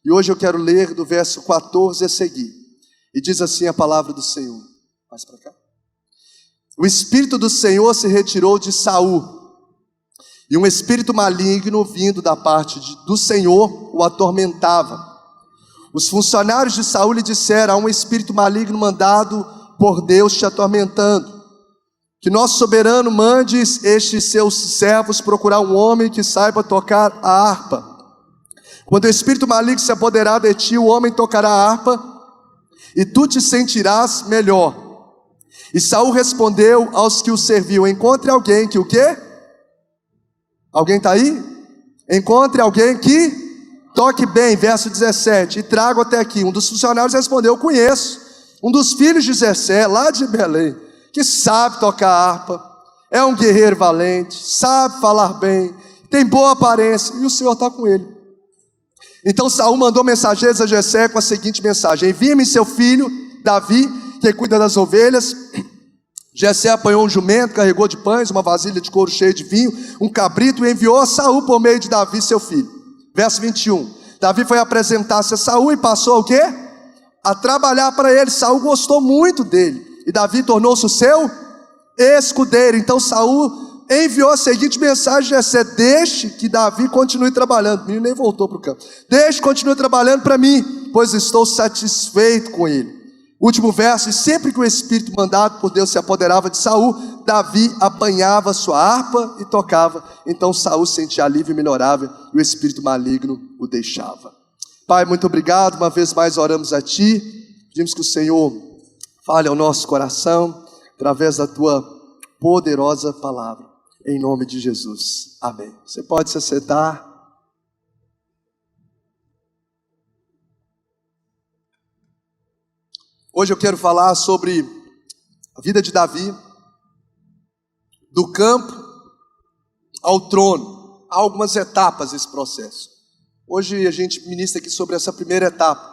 E hoje eu quero ler do verso 14 a seguir. E diz assim a palavra do Senhor. Mais para cá. O Espírito do Senhor se retirou de Saul, e um espírito maligno vindo da parte do Senhor o atormentava. Os funcionários de Saul lhe disseram: há um espírito maligno mandado por Deus te atormentando. Que nosso soberano mande estes seus servos procurar um homem que saiba tocar a harpa. Quando o espírito maligno se apoderar de ti, o homem tocará a harpa, e tu te sentirás melhor. E Saul respondeu aos que o serviam: encontre alguém que o quê? Alguém está aí? Encontre alguém que toque bem, verso 17, e trago até aqui. Um dos funcionários respondeu: eu conheço um dos filhos de Jessé, lá de Belém, que sabe tocar harpa, é um guerreiro valente, sabe falar bem, tem boa aparência, e o Senhor está com ele. Então Saul mandou mensageiros a Jessé com a seguinte mensagem: envie-me seu filho Davi, que cuida das ovelhas. Jessé apanhou um jumento, carregou de pães, uma vasilha de couro cheia de vinho, um cabrito, e enviou a Saul por meio de Davi, seu filho. Verso 21, Davi foi apresentar-se a Saul e passou o quê? A trabalhar para ele. Saul gostou muito dele, e Davi tornou-se o seu escudeiro. Então Saul enviou a seguinte mensagem a Jessé: deixe que Davi continue trabalhando. O menino nem voltou para o campo. Deixe que continue trabalhando para mim, pois estou satisfeito com ele. Último verso: e sempre que o espírito mandado por Deus se apoderava de Saul, Davi apanhava sua harpa e tocava. Então Saul sentia alívio e melhorava, e o espírito maligno o deixava. Pai, muito obrigado, uma vez mais oramos a Ti, pedimos que o Senhor fale ao nosso coração, através da Tua poderosa palavra, em nome de Jesus, amém. Você pode se assentar. Hoje eu quero falar sobre a vida de Davi, do campo ao trono. Há algumas etapas desse processo. Hoje a gente ministra aqui sobre essa primeira etapa,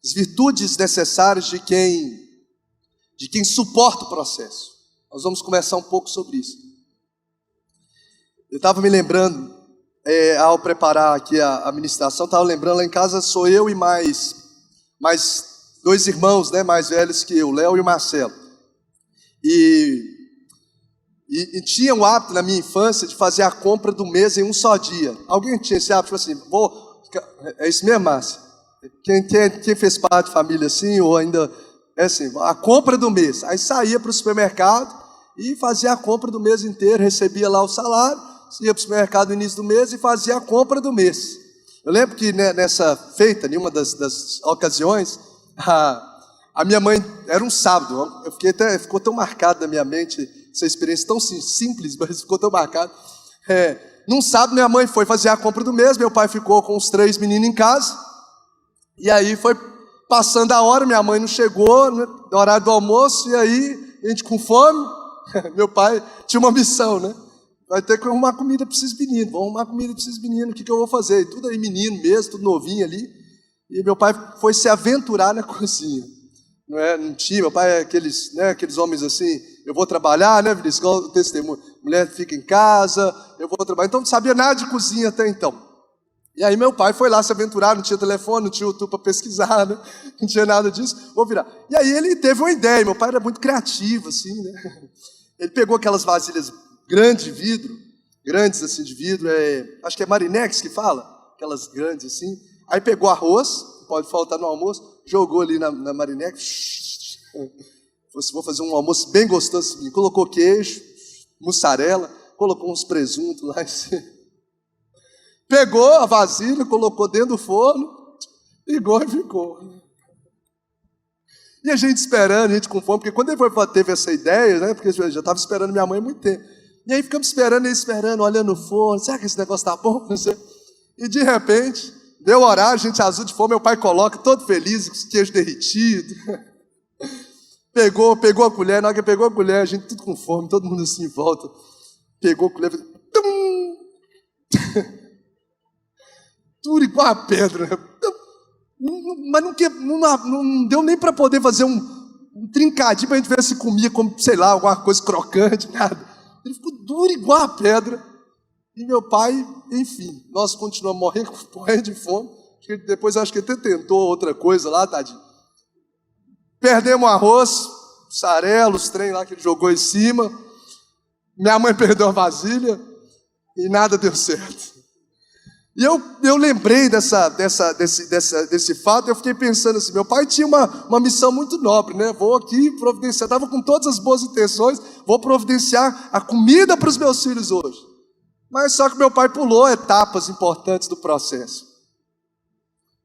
as virtudes necessárias de quem suporta o processo. Nós vamos conversar um pouco sobre isso. Eu estava me lembrando, ao preparar aqui a ministração, estava lembrando, lá em casa sou eu e mais dois irmãos, né, mais velhos que eu, o Léo e o Marcelo. E tinha o hábito na minha infância de fazer a compra do mês em um só dia. Alguém tinha esse hábito, tipo assim, é isso mesmo, Márcia? Quem fez parte de família assim, ou ainda, é assim, a compra do mês. Aí saía para o supermercado e fazia a compra do mês inteiro, recebia lá o salário, ia para o supermercado no início do mês e fazia a compra do mês. Eu lembro que nessa feita, em uma das ocasiões, a minha mãe, era um sábado, ficou tão marcado na minha mente, essa experiência tão simples, mas ficou tão marcado. Num sábado minha mãe foi fazer a compra do mês, meu pai ficou com os 3 meninos em casa, e aí foi passando a hora, minha mãe não chegou, né, no horário do almoço, e aí a gente com fome, meu pai tinha uma missão, né? Vai ter que arrumar comida para esses meninos, vamos arrumar comida para esses meninos, o que eu vou fazer? E tudo aí menino mesmo, tudo novinho ali. E meu pai foi se aventurar na cozinha. Não tinha, meu pai é aqueles homens assim, eu vou trabalhar, né, Vinícius? Igual o testemunho, mulher fica em casa, eu vou trabalhar. Então não sabia nada de cozinha até então. E aí meu pai foi lá se aventurar, não tinha telefone, não tinha YouTube para pesquisar, né? Não tinha nada disso, vou virar. E aí ele teve uma ideia, meu pai era muito criativo, assim, né? Ele pegou aquelas vasilhas grandes de vidro, acho que é Marinex que fala, aquelas grandes assim. Aí pegou arroz, pode faltar no almoço, jogou ali na Marinex. Vou fazer um almoço bem gostoso. Colocou queijo, mussarela, colocou uns presuntos lá. Pegou a vasilha, colocou dentro do forno, ligou e ficou. E a gente esperando, a gente com fome, porque quando ele teve essa ideia, né, porque eu já estava esperando minha mãe há muito tempo. E aí ficamos esperando, olhando no forno, será que esse negócio está bom? E de repente, deu horário, a gente azul de fome, meu pai coloca, todo feliz, com queijo derretido. Pegou a colher, na hora que pegou a colher, a gente tudo com fome, todo mundo assim em volta. Pegou a colher, fez... Duro igual a pedra. Mas não deu nem para poder fazer um trincadinho para a gente ver se comia, como, sei lá, alguma coisa crocante, nada. Ele ficou duro igual a pedra. E meu pai, enfim, nós continuamos morrendo de fome, Depois eu acho que até tentou outra coisa lá, tadinho. Perdemos o arroz, sarelo, os trem lá que ele jogou em cima. Minha mãe perdeu a vasilha e nada deu certo. E eu lembrei desse fato, eu fiquei pensando assim, meu pai tinha uma missão muito nobre, né? Vou aqui providenciar, estava com todas as boas intenções, vou providenciar a comida para os meus filhos hoje. Mas só que meu pai pulou etapas importantes do processo.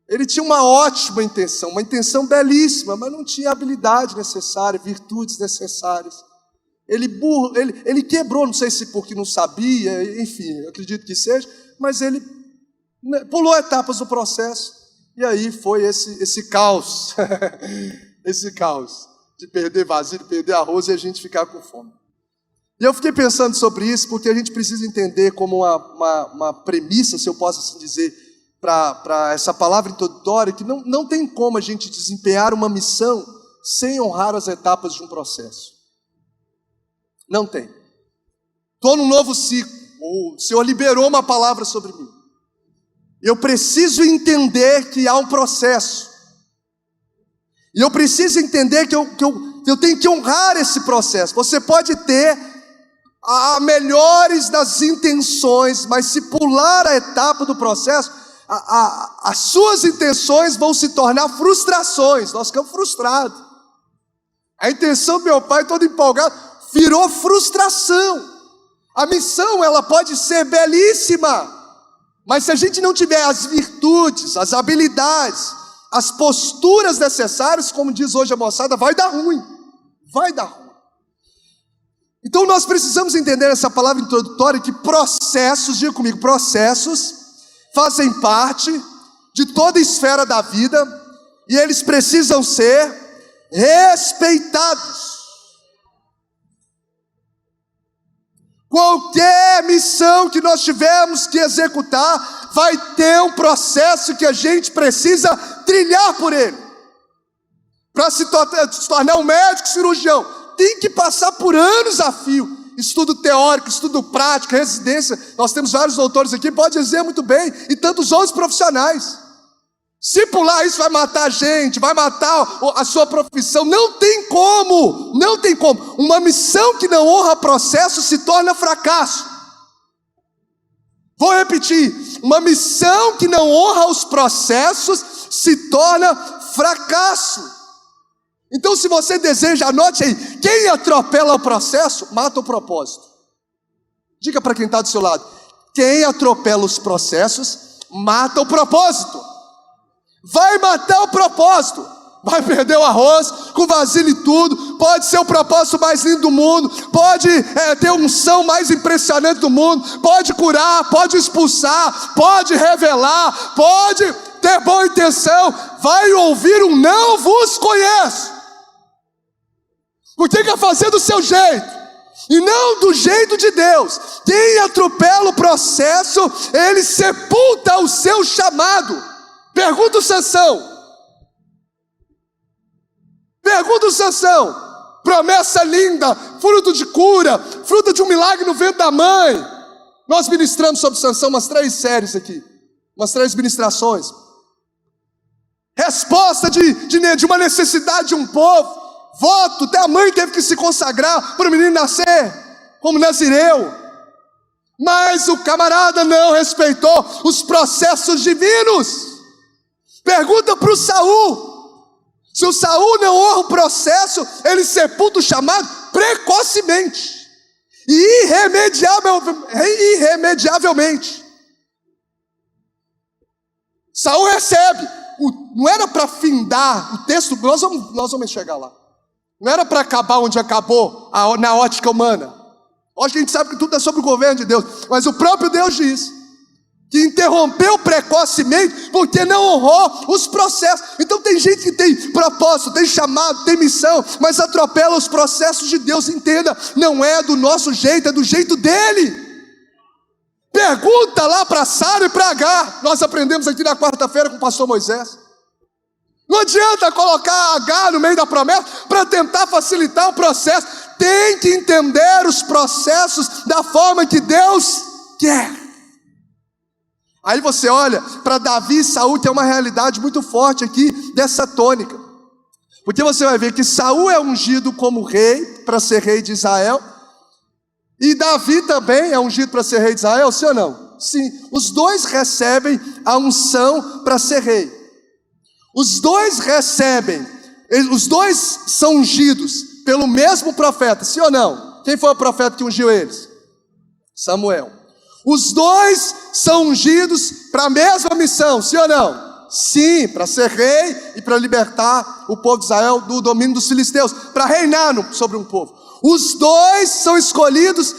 Ele tinha uma ótima intenção, uma intenção belíssima, mas não tinha a habilidade necessária, virtudes necessárias. Ele quebrou, não sei se porque não sabia, enfim, acredito que seja, mas ele pulou etapas do processo, e aí foi esse caos, esse caos de perder vasilha, perder arroz e a gente ficar com fome. E eu fiquei pensando sobre isso, porque a gente precisa entender como uma premissa, se eu posso assim dizer, para essa palavra introdutória, que não tem como a gente desempenhar uma missão sem honrar as etapas de um processo. Não tem. Estou num novo ciclo, o Senhor liberou uma palavra sobre mim. Eu preciso entender que há um processo. E eu preciso entender que eu tenho que honrar esse processo. Você pode ter a melhores das intenções, mas se pular a etapa do processo, as suas intenções vão se tornar frustrações. Nós ficamos frustrados. A intenção do meu pai, todo empolgado, virou frustração. A missão, ela pode ser belíssima, mas se a gente não tiver as virtudes, as habilidades, as posturas necessárias, como diz hoje a moçada, vai dar ruim. Vai dar ruim. Então nós precisamos entender essa palavra introdutória, que processos, diga comigo, processos fazem parte de toda a esfera da vida e eles precisam ser respeitados. Qualquer missão que nós tivermos que executar, vai ter um processo que a gente precisa trilhar por ele. Para se tornar um médico cirurgião, tem que passar por anos a fio. Estudo teórico, estudo prático, residência. Nós temos vários doutores aqui, pode dizer muito bem, e tantos outros profissionais. Se pular isso vai matar a gente, vai matar a sua profissão. Não tem como, não tem como. Uma missão que não honra processo se torna fracasso. Vou repetir, uma missão que não honra os processos se torna fracasso. Então se você deseja, anote aí, quem atropela o processo, mata o propósito. Diga para quem está do seu lado, quem atropela os processos, mata o propósito. Vai matar o propósito, vai perder o arroz com vasilha e tudo, pode ser o propósito mais lindo do mundo, pode ter a unção mais impressionante do mundo, pode curar, pode expulsar, pode revelar, pode ter boa intenção, vai ouvir um não vos conheço, porque quer fazer do seu jeito, e não do jeito de Deus. Quem atropela o processo, ele sepulta o seu chamado. Pergunta o Sansão, promessa linda, fruto de cura, fruto de um milagre no ventre da mãe. Nós ministramos sobre Sansão umas 3 séries aqui, umas 3 ministrações. Resposta de uma necessidade de um povo, voto, até a mãe teve que se consagrar para o menino nascer como nazireu. Mas o camarada não respeitou os processos divinos. Pergunta para o Saul, se o Saul não honra o processo, ele sepulta o chamado precocemente e irremediavelmente. Saul recebe, não era para findar o texto, nós vamos chegar lá, não era para acabar onde acabou na ótica humana. Hoje a gente sabe que tudo é sobre o governo de Deus, mas o próprio Deus diz que interrompeu precocemente porque não honrou os processos. Então tem gente que tem propósito, tem chamado, tem missão, mas atropela os processos de Deus. Entenda, não é do nosso jeito, é do jeito dele. Pergunta lá para Sara e para Agar. Nós aprendemos aqui na quarta-feira com o pastor Moisés. Não adianta colocar Agar no meio da promessa para tentar facilitar o processo. Tem que entender os processos da forma que Deus quer. Aí você olha para Davi e Saul, tem uma realidade muito forte aqui dessa tônica. Porque você vai ver que Saul é ungido como rei, para ser rei de Israel, e Davi também é ungido para ser rei de Israel, sim ou não? Sim, os dois recebem a unção para ser rei. Os dois são ungidos pelo mesmo profeta, sim ou não? Quem foi o profeta que ungiu eles? Samuel. Os dois são ungidos para a mesma missão, sim ou não? Sim, para ser rei e para libertar o povo de Israel do domínio dos filisteus, para reinar sobre um povo. Os dois são escolhidos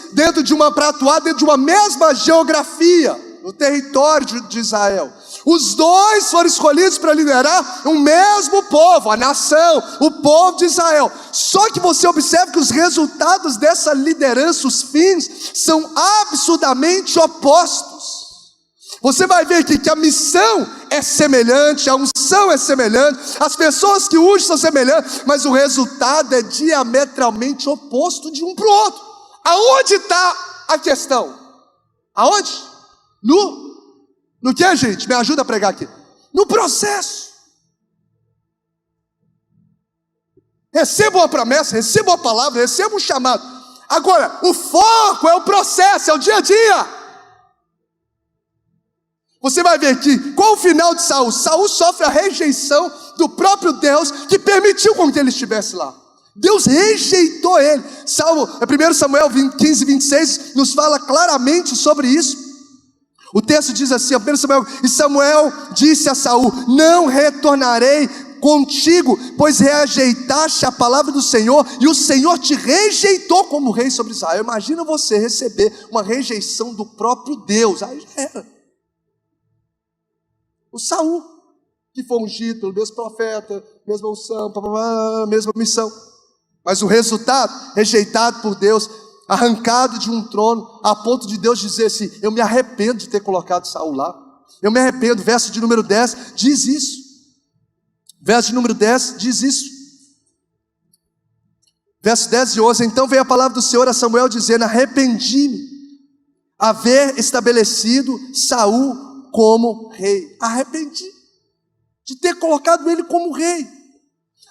para atuar dentro de uma mesma geografia, no território de Israel. Os dois foram escolhidos para liderar um mesmo povo, a nação, o povo de Israel. Só que você observa que os resultados dessa liderança, os fins, são absurdamente opostos. Você vai ver aqui que a missão é semelhante, a unção é semelhante, as pessoas que ungem são semelhantes, mas o resultado é diametralmente oposto de um para o outro. Aonde está a questão? Aonde? No que, gente? Me ajuda a pregar aqui. No processo. Receba uma promessa, receba uma palavra, receba um chamado. Agora, o foco é o processo, é o dia a dia. Você vai ver aqui, qual o final de Saul? Saul sofre a rejeição do próprio Deus, que permitiu com que ele estivesse lá. Deus rejeitou ele. 1 Samuel 15, 26 nos fala claramente sobre isso. O texto diz assim, 1 Samuel, e Samuel disse a Saul: não retornarei contigo, pois rejeitaste a palavra do Senhor, e o Senhor te rejeitou como rei sobre Israel. Imagina você receber uma rejeição do próprio Deus. Aí já era. O Saul, que foi ungido pelo mesmo profeta, mesma unção, mesma missão. Mas o resultado, rejeitado por Deus, arrancado de um trono, a ponto de Deus dizer assim: eu me arrependo de ter colocado Saul lá. Eu me arrependo. Verso de número 10 diz isso. Verso de número 10 diz isso. Verso 10 e 11. Então veio a palavra do Senhor a Samuel dizendo: arrependi-me haver estabelecido Saul como rei. Arrependi de ter colocado ele como rei.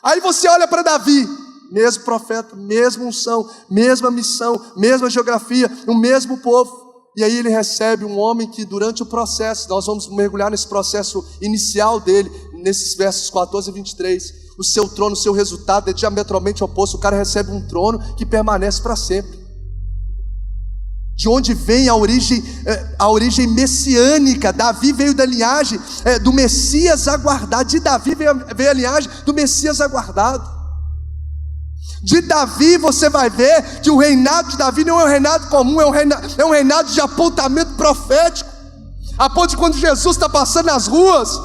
Aí você olha para Davi, mesmo profeta, mesma unção, mesma missão, mesma geografia, o mesmo povo. E aí ele recebe um homem que durante o processo, nós vamos mergulhar nesse processo inicial dele, nesses versos 14 e 23, o seu trono, o seu resultado é diametralmente oposto. O cara recebe um trono que permanece para sempre. De onde vem a origem messiânica. Davi veio da linhagem do Messias aguardado. De Davi veio a linhagem do Messias aguardado. De Davi você vai ver que o reinado de Davi não é um reinado comum, é um reinado de apontamento profético. A ponto de quando Jesus está passando nas ruas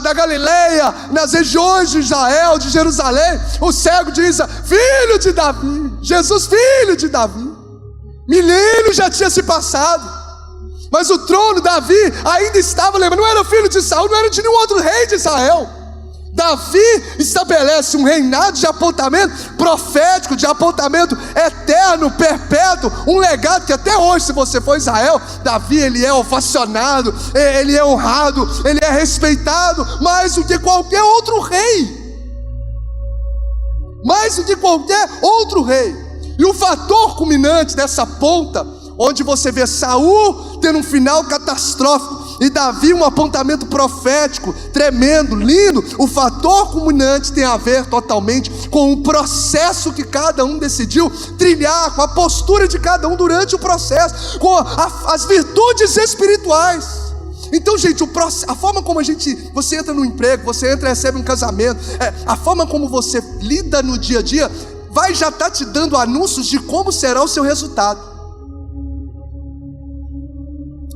da Galileia, nas regiões de Israel, de Jerusalém, o cego diz: filho de Davi, Jesus filho de Davi. Milênios já tinha se passado, mas o trono, Davi ainda estava, lembra, não era filho de Saul, não era de nenhum outro rei de Israel. Davi estabelece um reinado de apontamento profético, de apontamento eterno, perpétuo, um legado que até hoje, se você for Israel, Davi ele é ovacionado, ele é honrado, ele é respeitado, mais do que qualquer outro rei. Mais do que qualquer outro rei. E o fator culminante dessa ponta, onde você vê Saul tendo um final catastrófico e Davi um apontamento profético tremendo, lindo, o fator culminante tem a ver totalmente com o processo que cada um decidiu trilhar, com a postura de cada um durante o processo, com as virtudes espirituais. Então, gente, a forma como você entra no emprego, você entra e recebe um casamento, a forma como você lida no dia a dia vai já estar te dando anúncios de como será o seu resultado.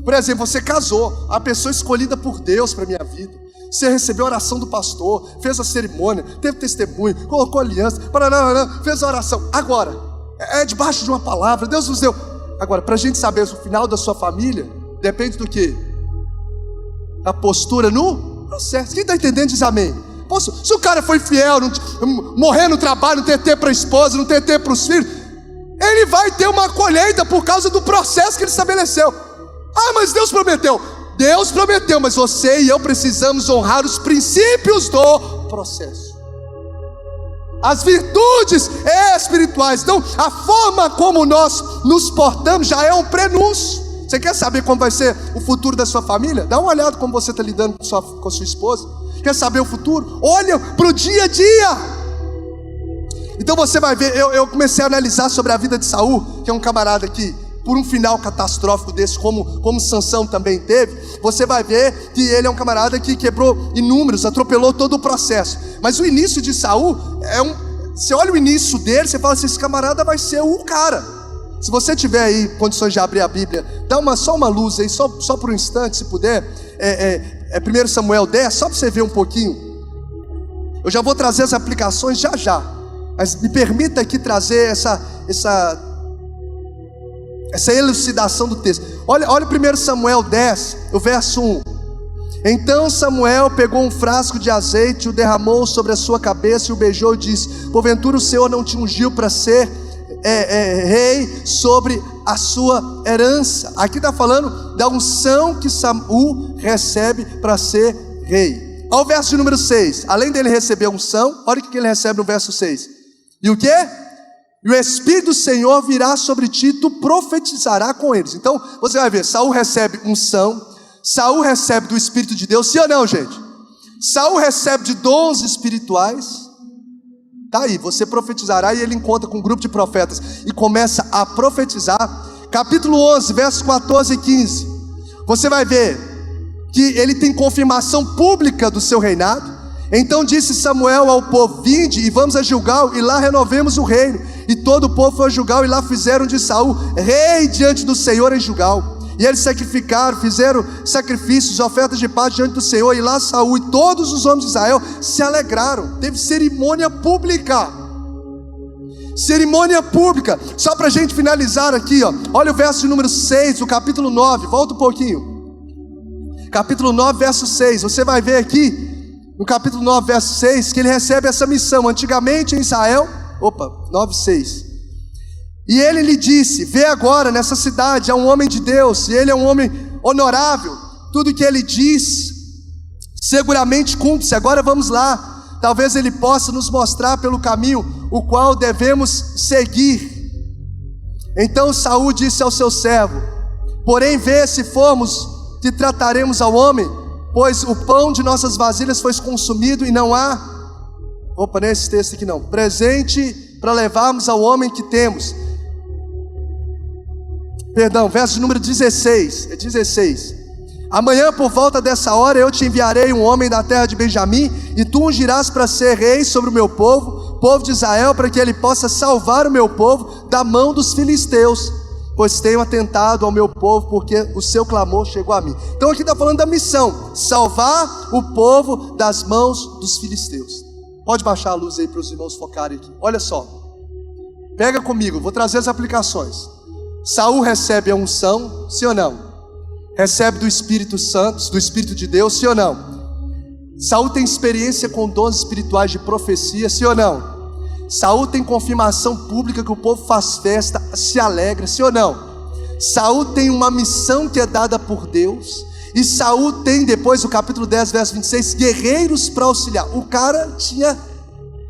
Por exemplo, você casou, a pessoa escolhida por Deus para a minha vida. Você recebeu a oração do pastor, fez a cerimônia, teve testemunho, colocou aliança, fez a oração. Agora, é debaixo de uma palavra, Deus nos deu. Agora, para a gente saber o final da sua família, depende do quê? Da postura no processo. Quem está entendendo diz amém. Se o cara foi fiel, morrer no trabalho, não ter tempo para a esposa, não ter tempo para os filhos, ele vai ter uma colheita por causa do processo que ele estabeleceu. Ah, mas Deus prometeu. Deus prometeu, mas você e eu precisamos honrar os princípios do processo, as virtudes espirituais. Então, a forma como nós nos portamos já é um prenúncio. Você quer saber como vai ser o futuro da sua família? Dá uma olhada como você está lidando com a sua esposa. Quer saber o futuro? Olha para o dia a dia. Então você vai ver, eu comecei a analisar sobre a vida de Saul, que é um camarada que, por um final catastrófico desse, como Sansão também teve, você vai ver que ele é um camarada que quebrou inúmeros, atropelou todo o processo. Mas o início de Saul você olha o início dele, você fala assim, esse camarada vai ser o cara. Se você tiver aí condições de abrir a Bíblia, dá só uma luz aí, só por um instante, se puder. 1 Samuel 10, só para você ver um pouquinho. Eu já vou trazer as aplicações já. Mas me permita aqui trazer essa elucidação do texto. Olha 1 Samuel 10, o verso 1. Então Samuel pegou um frasco de azeite, o derramou sobre a sua cabeça e o beijou e disse: porventura o Senhor não te ungiu para ser rei sobre a sua herança? Aqui está falando da unção que Saul recebe para ser rei. Olha o verso de número 6. Além dele receber a unção, olha o que ele recebe no verso 6. E o que? E o Espírito do Senhor virá sobre ti, tu profetizará com eles. Então você vai ver, Saul recebe unção, Saul recebe do Espírito de Deus, sim ou não, gente? Saul recebe de dons espirituais. Tá aí, você profetizará. E ele encontra com um grupo de profetas e começa a profetizar. Capítulo 11, versos 14 e 15. Você vai ver que ele tem confirmação pública do seu reinado. Então disse Samuel ao povo: vinde e vamos a Gilgal, e lá renovemos o reino. E todo o povo foi a Gilgal, e lá fizeram de Saul rei diante do Senhor em Gilgal. E eles sacrificaram, fizeram sacrifícios, ofertas de paz diante do Senhor. E lá Saul e todos os homens de Israel se alegraram. Teve cerimônia pública. Cerimônia pública. Só para a gente finalizar aqui, ó. Olha o verso de número 6, do capítulo 9. Volta um pouquinho. Capítulo 9, verso 6. Você vai ver aqui, no capítulo 9, verso 6, que ele recebe essa missão. Antigamente em Israel, 9, 6. E ele lhe disse: vê agora nessa cidade há um homem de Deus, e ele é um homem honorável. Tudo que ele diz seguramente cumpre-se. Agora vamos lá, talvez ele possa nos mostrar pelo caminho o qual devemos seguir. Então Saul disse ao seu servo: porém vê se formos, que trataremos ao homem, pois o pão de nossas vasilhas foi consumido e não há, nesse texto aqui não, presente para levarmos ao homem que temos. Perdão, verso de número 16, 16. Amanhã por volta dessa hora eu te enviarei um homem da terra de Benjamim, e tu ungirás para ser rei sobre o meu povo, povo de Israel, para que ele possa salvar o meu povo da mão dos filisteus, pois tenho atentado ao meu povo, porque o seu clamor chegou a mim. Então aqui está falando da missão: salvar o povo das mãos dos filisteus. Pode baixar a luz aí para os irmãos focarem aqui. Olha só, pega comigo, vou trazer as aplicações. Saul recebe a unção, sim ou não? Recebe do Espírito Santo, do Espírito de Deus, sim ou não? Saul tem experiência com dons espirituais de profecia, sim ou não? Saul tem confirmação pública que o povo faz festa, se alegra, sim ou não? Saul tem uma missão que é dada por Deus. E Saul tem, depois do capítulo 10, verso 26, guerreiros para auxiliar. O cara tinha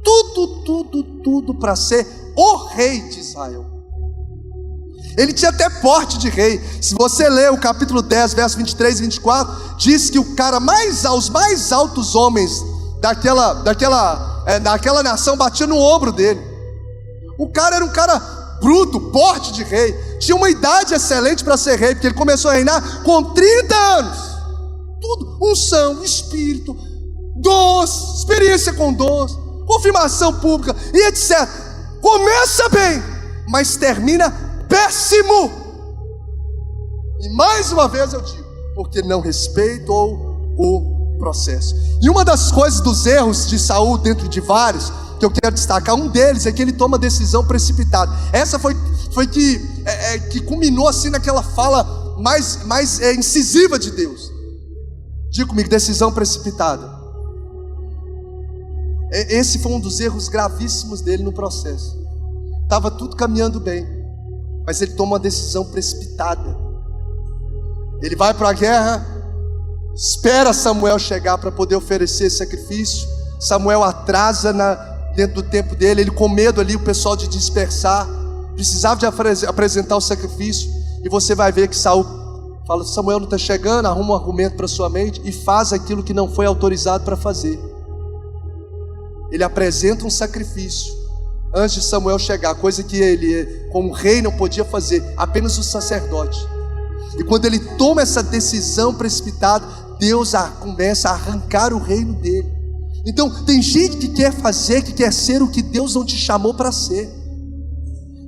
tudo para ser o rei de Israel. Ele tinha até porte de rei. Se você ler o capítulo 10, verso 23 e 24, diz que o cara os mais altos homens daquela nação batiam no ombro dele. O cara era um cara bruto, porte de rei. Tinha uma idade excelente para ser rei, porque ele começou a reinar com 30 anos. Tudo, unção, espírito, dons, experiência com dons, confirmação pública e etc. Começa bem, mas termina péssimo. E mais uma vez eu digo, porque não respeitou o processo. E uma das coisas dos erros de Saul, dentro de vários, que eu quero destacar, um deles é que ele toma decisão precipitada. Essa foi que culminou assim naquela fala mais incisiva de Deus. Diga comigo: decisão precipitada. Esse foi um dos erros gravíssimos dele no processo. Estava tudo caminhando bem, mas ele toma uma decisão precipitada. Ele vai para a guerra, espera Samuel chegar para poder oferecer sacrifício. Samuel atrasa dentro do tempo dele, ele com medo ali, o pessoal de dispersar, precisava de apresentar o sacrifício. E você vai ver que Saul fala: Samuel não está chegando, arruma um argumento para sua mente e faz aquilo que não foi autorizado para fazer. Ele apresenta um sacrifício antes de Samuel chegar, coisa que ele, como rei, não podia fazer, apenas o sacerdote. E quando ele toma essa decisão precipitada, Deus começa a arrancar o reino dele. Então tem gente que quer fazer, que quer ser o que Deus não te chamou para ser.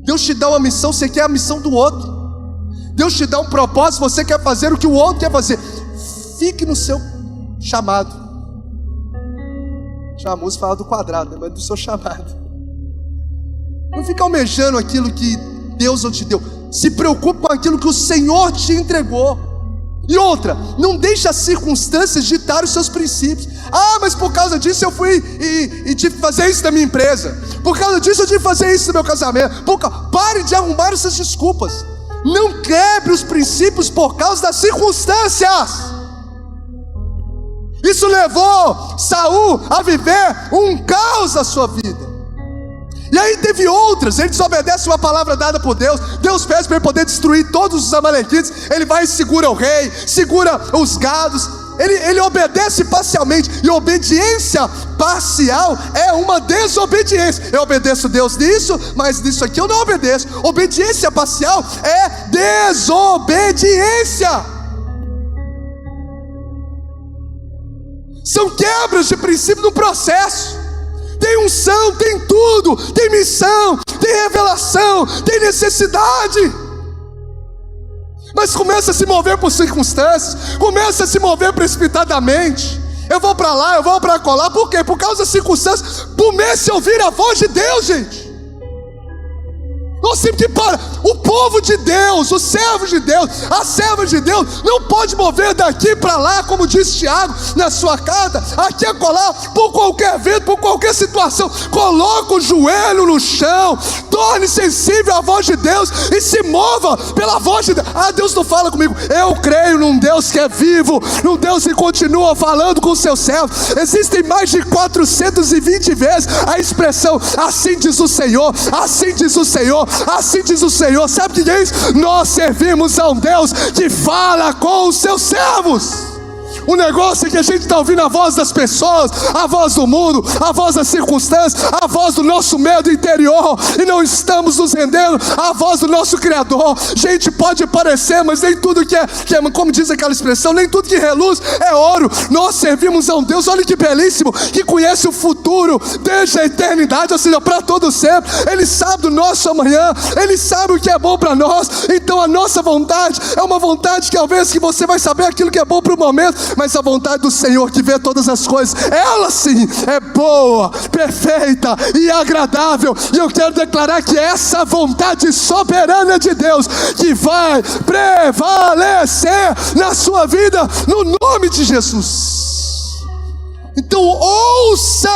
Deus te dá uma missão, você quer a missão do outro. Deus te dá um propósito, você quer fazer o que o outro quer fazer. Fique no seu chamado. Já a música fala do quadrado, mas do seu chamado. Não fica almejando aquilo que Deus não te deu. Se preocupe com aquilo que o Senhor te entregou. E outra, não deixe as circunstâncias ditar os seus princípios. Mas por causa disso eu fui e tive que fazer isso na minha empresa. Por causa disso eu tive que fazer isso no meu casamento. Pare de arrumar essas desculpas. Não quebre os princípios por causa das circunstâncias. Isso levou Saul a viver um caos na sua vida. E aí teve outras, ele desobedece uma palavra dada por Deus. Deus pede para ele poder destruir todos os amalequitas. Ele vai e segura o rei, segura os gados. Ele obedece parcialmente. E obediência parcial é uma desobediência. Eu obedeço a Deus nisso, mas nisso aqui eu não obedeço. Obediência parcial é desobediência. São quebras de princípio no processo. Tem unção, tem tudo, tem missão, tem revelação, tem necessidade. Mas começa a se mover por circunstâncias, começa a se mover precipitadamente. Eu vou para lá, eu vou para colar. Por quê? Por causa das circunstâncias. Comece a ouvir a voz de Deus, gente. Nós sempre que para, o povo de Deus, os servos de Deus, as servas de Deus, não pode mover daqui para lá, como diz Tiago na sua carta, aqui a colar, por qualquer vento, por qualquer situação. Coloca o joelho no chão, torne sensível à voz de Deus e se mova pela voz de Deus. Deus não fala comigo. Eu creio num Deus que é vivo, num Deus que continua falando com os seus servos. Existem mais de 420 vezes a expressão: assim diz o Senhor, assim diz o Senhor, assim diz o Senhor. Sabe o que é isso? Nós servimos a um Deus que fala com os seus servos. O negócio é que a gente está ouvindo a voz das pessoas, a voz do mundo, a voz das circunstâncias, a voz do nosso medo interior, e não estamos nos rendendo à voz do nosso Criador. Gente, pode parecer, mas nem tudo que é, como diz aquela expressão, nem tudo que reluz é ouro. Nós servimos a um Deus, olha que belíssimo, que conhece o futuro desde a eternidade, ou seja, para todo sempre. Ele sabe do nosso amanhã, Ele sabe o que é bom para nós. Então a nossa vontade é uma vontade que talvez que você vai saber aquilo que é bom para o momento, mas a vontade do Senhor que vê todas as coisas, ela sim é boa, perfeita e agradável. E eu quero declarar que essa vontade soberana de Deus que vai prevalecer na sua vida, no nome de Jesus. Então ouça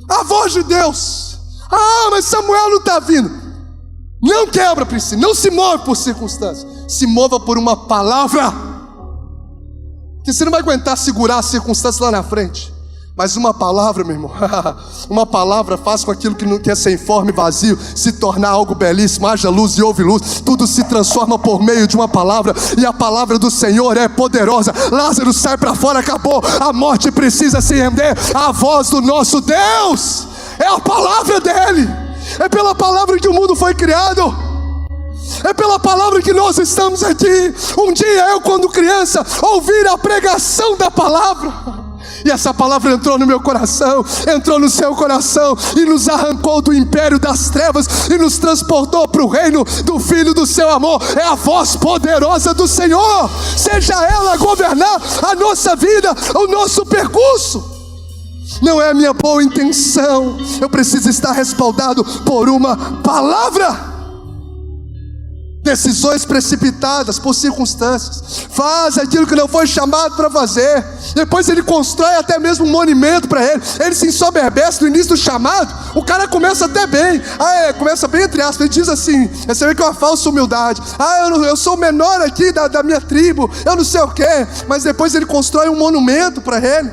a voz de Deus. Mas Samuel não está vindo. Não quebra princípio, não se move por circunstâncias, se mova por uma palavra. Que você não vai aguentar segurar as circunstâncias lá na frente. Mas uma palavra, meu irmão, uma palavra faz com aquilo que não quer ser informe e vazio se tornar algo belíssimo. Haja luz e houve luz. Tudo se transforma por meio de uma palavra. E a palavra do Senhor é poderosa. Lázaro sai para fora, acabou. A morte precisa se render à voz do nosso Deus. É a palavra dele. É pela palavra que o mundo foi criado. É pela palavra que nós estamos aqui. Um dia eu, quando criança, ouvi a pregação da palavra, e essa palavra entrou no meu coração, entrou no seu coração, e nos arrancou do império das trevas e nos transportou para o reino do Filho do seu amor. É a voz poderosa do Senhor, seja ela governar a nossa vida, o nosso percurso. Não é a minha boa intenção, eu preciso estar respaldado por uma palavra. decisões precipitadas por circunstâncias, faz aquilo que não foi chamado para fazer. Depois ele constrói até mesmo um monumento para ele. Ele se ensoberbece no início do chamado. O cara começa até bem, começa bem entre aspas. Ele diz assim, você vê que é uma falsa humildade: eu sou o menor aqui da minha tribo, eu não sei o que. Mas depois ele constrói um monumento para ele.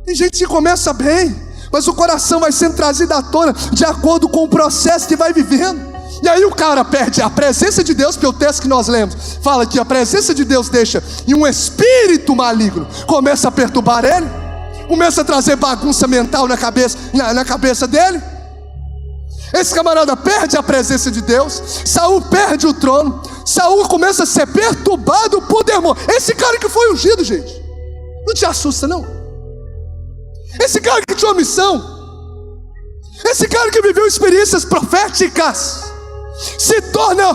Tem gente que começa bem, mas o coração vai sendo trazido à tona de acordo com o processo que vai vivendo. E aí o cara perde a presença de Deus, porque o texto que nós lemos fala que a presença de Deus deixa, e um espírito maligno começa a perturbar ele, começa a trazer bagunça mental na cabeça dele. Esse camarada perde a presença de Deus, Saul perde o trono, Saul começa a ser perturbado por demônio. Esse cara que foi ungido, gente, não te assusta não? Esse cara que tinha uma missão, esse cara que viveu experiências proféticas, se torna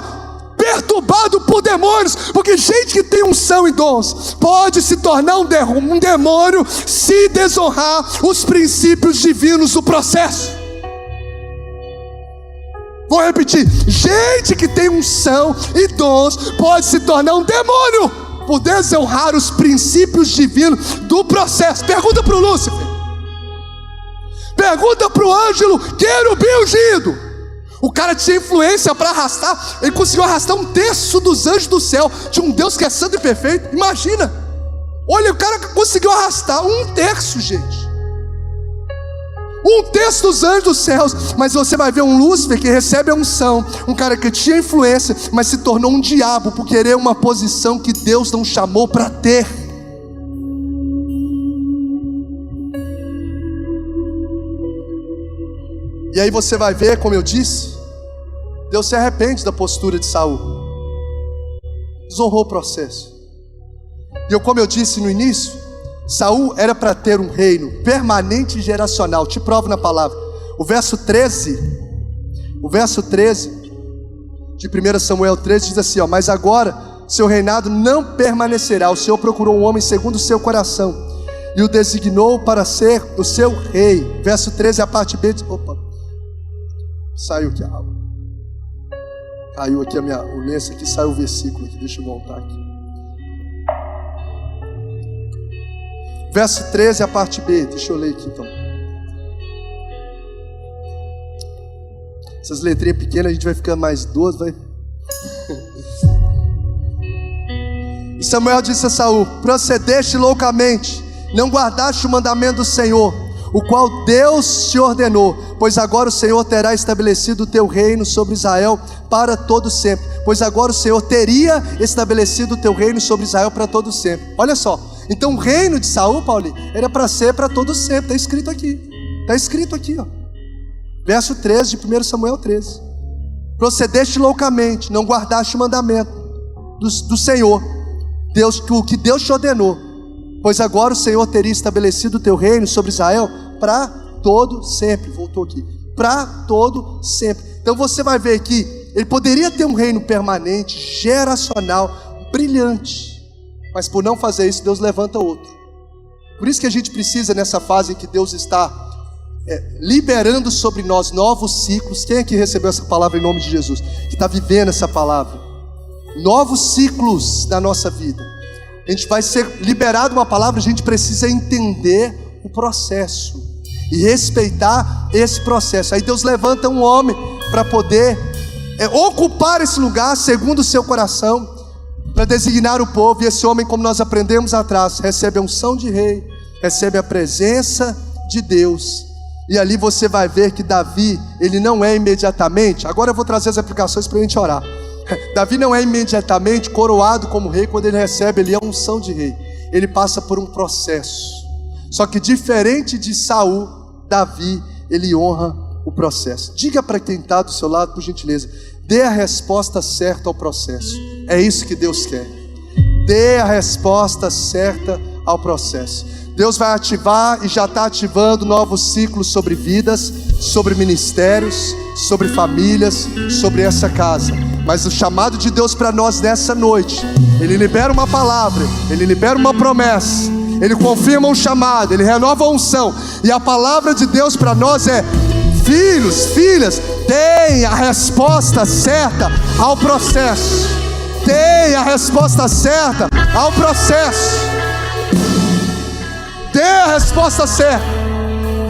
perturbado por demônios, porque gente que tem unção e dons pode se tornar um demônio se desonrar os princípios divinos do processo. Vou repetir: gente que tem unção e dons pode se tornar um demônio por desonrar os princípios divinos do processo. Pergunta para o Lúcifer, pergunta para o Ângelo querubim ungido. O cara tinha influência para arrastar, ele conseguiu arrastar um terço dos anjos do céu, de um Deus que é santo e perfeito. Imagina, olha, o cara conseguiu arrastar um terço, gente, um terço dos anjos dos céus. Mas você vai ver um Lúcifer que recebe a unção, um cara que tinha influência, mas se tornou um diabo por querer uma posição que Deus não chamou para ter. E aí você vai ver, como eu disse, Deus se arrepende da postura de Saul, desonrou o processo. E como eu disse no início, Saul era para ter um reino permanente e geracional. Te provo na palavra. O verso 13 de 1 Samuel 13 diz assim, mas agora seu reinado não permanecerá. O Senhor procurou um homem segundo o seu coração e o designou para ser o seu rei. Verso 13, a parte B. Saiu aqui a água. Caiu aqui o lenço aqui, saiu o versículo aqui. Deixa eu voltar aqui. Verso 13, a parte B. Deixa eu ler aqui então. Essas letrinhas pequenas a gente vai ficando mais doido, vai. E Samuel disse a Saul: procedeste loucamente, não guardaste o mandamento do Senhor, o qual Deus te ordenou, pois agora o Senhor terá estabelecido o teu reino sobre Israel para todo sempre. Pois agora o Senhor teria estabelecido o teu reino sobre Israel para todo sempre. Olha só, então o reino de Saul, Paulinho, era para ser para todo sempre. Está escrito aqui, ó. Verso 13 de 1 Samuel 13. Procedeste loucamente, não guardaste o mandamento do Senhor, o que Deus te ordenou, pois agora o Senhor teria estabelecido o teu reino sobre Israel para todo sempre. Voltou aqui, para todo sempre. Então você vai ver que ele poderia ter um reino permanente, geracional, brilhante, mas por não fazer isso, Deus levanta outro. Por isso que a gente precisa, nessa fase em que Deus está liberando sobre nós novos ciclos. Quem aqui recebeu essa palavra em nome de Jesus? Que está vivendo essa palavra? Novos ciclos na nossa vida. A gente vai ser liberado uma palavra, a gente precisa entender o processo e respeitar esse processo. Aí Deus levanta um homem para poder ocupar esse lugar segundo o seu coração, para designar o povo. E esse homem, como nós aprendemos atrás, recebe a unção de rei, recebe a presença de Deus. E ali você vai ver que Davi, ele não é imediatamente, agora eu vou trazer as aplicações para a gente orar. Davi não é imediatamente coroado como rei. Quando ele recebe ali a unção de rei, ele passa por um processo. Só que diferente de Saul, Davi, ele honra o processo. Diga para quem está do seu lado, por gentileza, dê a resposta certa ao processo. É isso que Deus quer. Dê a resposta certa ao processo. Deus vai ativar e já está ativando novos ciclos sobre vidas, sobre ministérios, sobre famílias, sobre essa casa. Mas o chamado de Deus para nós nessa noite, Ele libera uma palavra, Ele libera uma promessa, Ele confirma um chamado, Ele renova a unção. E a palavra de Deus para nós é: filhos, filhas, tem a resposta certa ao processo. Tem a resposta certa ao processo. Tem a resposta certa.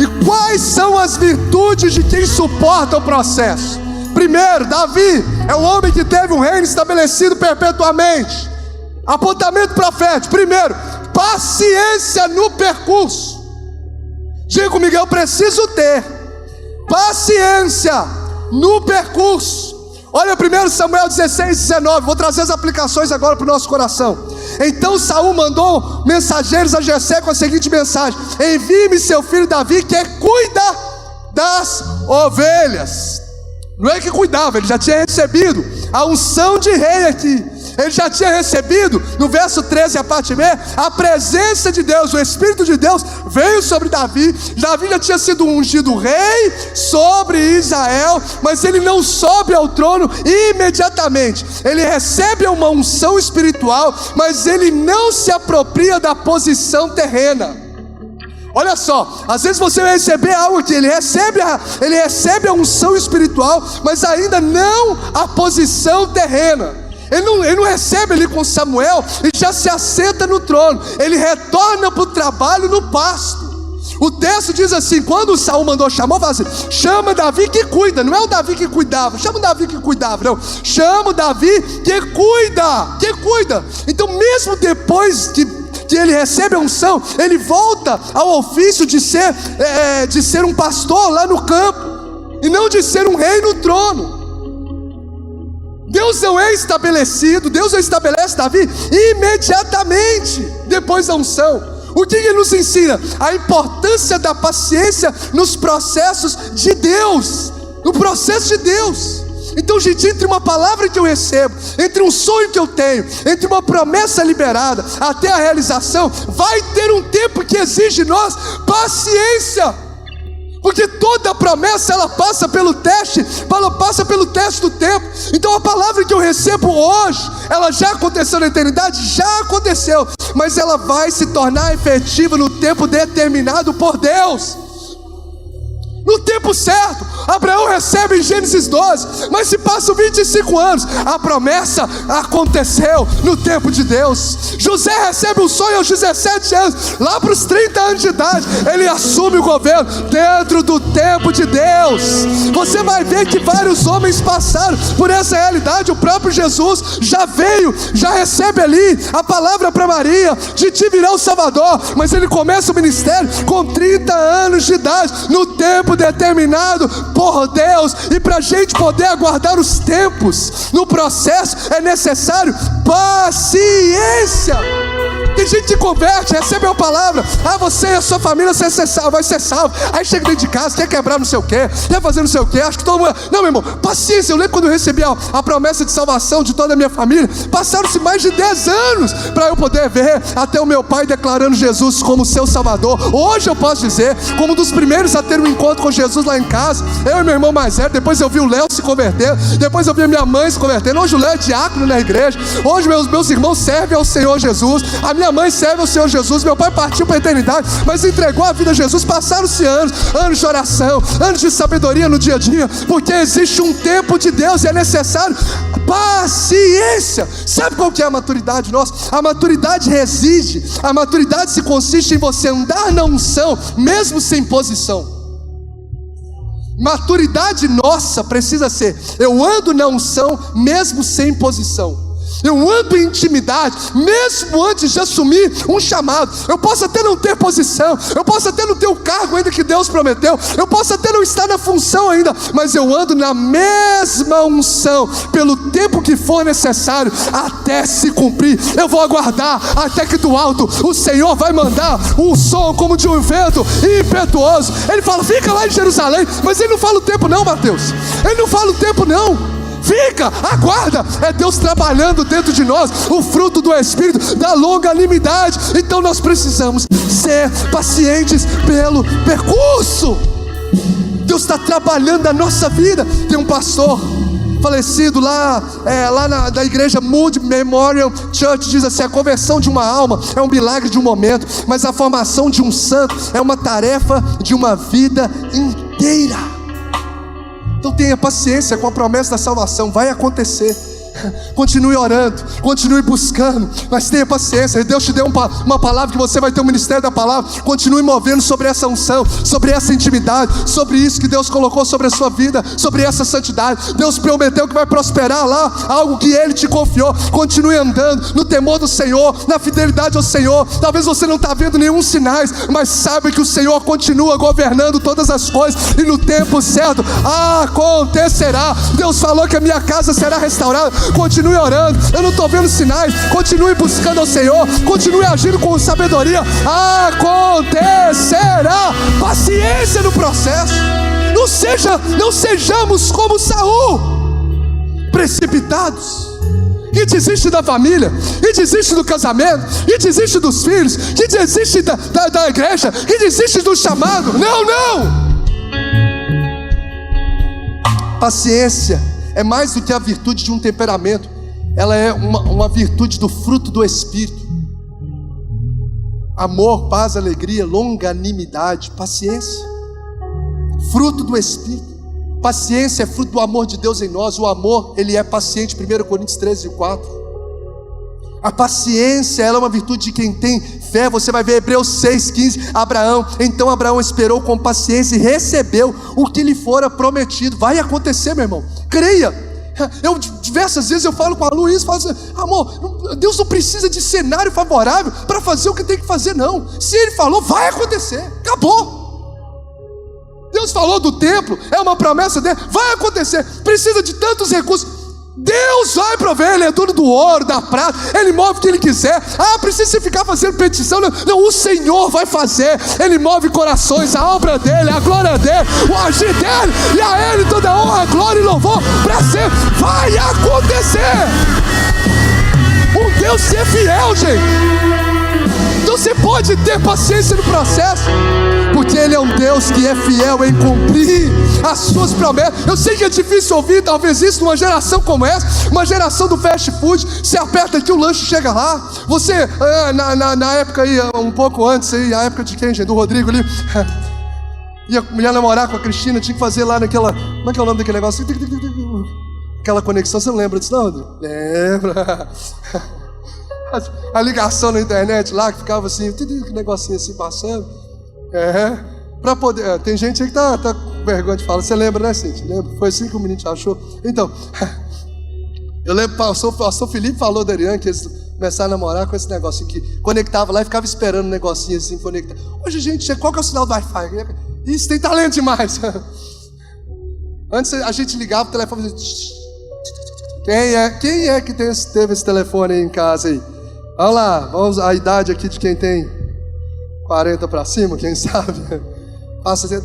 E quais são as virtudes de quem suporta o processo? Primeiro, Davi é um homem que teve um reino estabelecido perpetuamente. Apontamento profético. Primeiro, paciência no percurso. Diga comigo, eu preciso ter paciência no percurso. Olha 1 Samuel 16, 19. Vou trazer as aplicações agora para o nosso coração. Então Saul mandou mensageiros a Jessé com a seguinte mensagem: envie-me seu filho Davi, que cuida das ovelhas. Não é que cuidava, ele já tinha recebido a unção de rei aqui. Ele já tinha recebido, no verso 13, a parte B, a presença de Deus, o Espírito de Deus veio sobre Davi. Davi já tinha sido ungido rei sobre Israel, mas ele não sobe ao trono imediatamente. Ele recebe uma unção espiritual, mas ele não se apropria da posição terrena. Olha só, às vezes você vai receber algo aqui, ele recebe a unção espiritual, mas ainda não a posição terrena. Ele não recebe ali com Samuel e já se assenta no trono. Ele retorna para o trabalho no pasto. O texto diz assim: quando Saul mandou chamar, fala assim: chama Davi que cuida. Não é o Davi que cuidava, chama o Davi que cuidava, não. Chama o Davi que cuida. Então mesmo depois que ele recebe a unção, ele volta ao ofício de ser um pastor lá no campo, e não de ser um rei no trono. Deus não é estabelecido, Deus não estabelece Davi imediatamente depois da unção. O que ele nos ensina? A importância da paciência nos processos de Deus. No processo de Deus. Então, gente, entre uma palavra que eu recebo, entre um sonho que eu tenho, entre uma promessa liberada até a realização, vai ter um tempo que exige de nós paciência. Porque toda promessa ela passa pelo teste do tempo. Então a palavra que eu recebo hoje, ela já aconteceu na eternidade? Já aconteceu, mas ela vai se tornar efetiva no tempo determinado por Deus. No tempo certo. Abraão recebe em Gênesis 12, mas se passam 25 anos, a promessa aconteceu no tempo de Deus. José recebe um sonho aos 17 anos, lá para os 30 anos de idade, ele assume o governo dentro do tempo de Deus. Você vai ver que vários homens passaram por essa realidade. O próprio Jesus já veio, já recebe ali a palavra para Maria: de ti virá o Salvador, mas ele começa o ministério com 30 anos de idade, no tempo determinado por Deus. E para a gente poder aguardar os tempos no processo, é necessário paciência. Tem gente que converte, recebe uma palavra: você e a sua família vai ser salvo. Aí chega dentro de casa, quer quebrar não sei o que, quer fazer não sei o que, acho que todo mundo... Não, meu irmão, paciência. Eu lembro quando eu recebi a promessa de salvação de toda a minha família, passaram-se mais de 10 anos para eu poder ver até o meu pai declarando Jesus como seu Salvador. Hoje eu posso dizer, como um dos primeiros a ter um encontro com Jesus lá em casa, eu e meu irmão mais velho. Depois eu vi o Léo se converter, depois eu vi a minha mãe se convertendo. Hoje o Léo é diácono na igreja, hoje meus irmãos servem ao Senhor Jesus, a minha mãe serve ao Senhor Jesus, meu pai partiu para a eternidade, mas entregou a vida a Jesus. Passaram-se anos de oração, anos de sabedoria no dia a dia, porque existe um tempo de Deus e é necessário paciência. Sabe qual que é a maturidade nossa? A maturidade se consiste em você andar na unção, mesmo sem posição. Maturidade nossa precisa ser: eu ando na unção mesmo sem posição. Eu ando em intimidade, mesmo antes de assumir um chamado. Eu posso até não ter posição, eu posso até não ter o cargo ainda que Deus prometeu, eu posso até não estar na função ainda, mas eu ando na mesma unção, pelo tempo que for necessário, até se cumprir. Eu vou aguardar até que do alto o Senhor vai mandar um som como de um vento impetuoso. Ele fala: fica lá em Jerusalém. Mas ele não fala o tempo não, Mateus. Ele não fala o tempo não. Fica, aguarda. É Deus trabalhando dentro de nós o fruto do Espírito, da longanimidade. Então nós precisamos ser pacientes pelo percurso. Deus está trabalhando na nossa vida. Tem um pastor falecido lá da igreja Moody Memorial Church, diz assim: a conversão de uma alma é um milagre de um momento, mas a formação de um santo é uma tarefa de uma vida inteira. Então tenha paciência com a promessa da salvação, vai acontecer. Continue orando, continue buscando, mas tenha paciência. Deus te deu uma palavra que você vai ter o ministério da palavra. Continue movendo sobre essa unção, sobre essa intimidade, sobre isso que Deus colocou sobre a sua vida, sobre essa santidade. Deus prometeu que vai prosperar lá algo que Ele te confiou. Continue andando no temor do Senhor, na fidelidade ao Senhor. Talvez você não está vendo nenhum sinais, mas saiba que o Senhor continua governando todas as coisas, e no tempo certo acontecerá. Deus falou que a minha casa será restaurada. Continue orando, eu não estou vendo sinais. Continue buscando ao Senhor, continue agindo com sabedoria. Acontecerá. Paciência no processo. Não sejamos como Saul, precipitados, e desiste da família, e desiste do casamento, e desiste dos filhos, e desiste da igreja, e desiste do chamado. Não. Paciência é mais do que a virtude de um temperamento. Ela é uma virtude do fruto do Espírito. Amor, paz, alegria, longanimidade, paciência, fruto do Espírito. Paciência é fruto do amor de Deus em nós. O amor, ele é paciente. 1 Coríntios 13:4. A paciência, ela é uma virtude de quem tem fé. Você vai ver Hebreus 6:15. Então Abraão esperou com paciência e recebeu o que lhe fora prometido. Vai acontecer, meu irmão, creia. Diversas vezes eu falo com a Luísa, falo assim: amor, Deus não precisa de cenário favorável para fazer o que tem que fazer, não. Se Ele falou, vai acontecer, acabou. Deus falou do templo, é uma promessa dele, vai acontecer. Precisa de tantos recursos, Deus vai prover. Ele é dono do ouro, da prata, Ele move o que Ele quiser. Precisa ficar fazendo petição, não, o Senhor vai fazer. Ele move corações, a obra dele, a glória dele, o agir dele, e a Ele toda a honra, glória e louvor para sempre. Vai acontecer. Um Deus que é fiel, gente. Então você pode ter paciência no processo, porque Ele é um Deus que é fiel em cumprir as suas promessas. Eu sei que é difícil ouvir talvez isso numa geração como essa, uma geração do fast food. Você aperta aqui, o lanche chega lá. Você, na época aí, um pouco antes aí, a época de quem, gente? Do Rodrigo ali, ia namorar com a Cristina, tinha que fazer lá naquela, como é que é o nome daquele negócio? Aquela conexão, você não lembra disso não, Rodrigo? Lembra? A ligação na internet lá, que ficava assim, um negocinho assim passando. Pra poder, tem gente aí que tá com vergonha de falar. Você lembra, né, Cíntia? Lembra? Foi assim que o menino te achou. Então, eu lembro, o pastor Felipe falou da Ariane que eles começaram a namorar com esse negocinho que conectava lá e ficava esperando um negocinho assim conectar. Hoje, gente, qual que é o sinal do Wi-Fi? Isso, tem talento demais. Antes a gente ligava o telefone e dizia: quem é que teve esse telefone aí em casa aí? Olha lá, vamos a idade aqui de quem tem 40 para cima, quem sabe? Passa assim.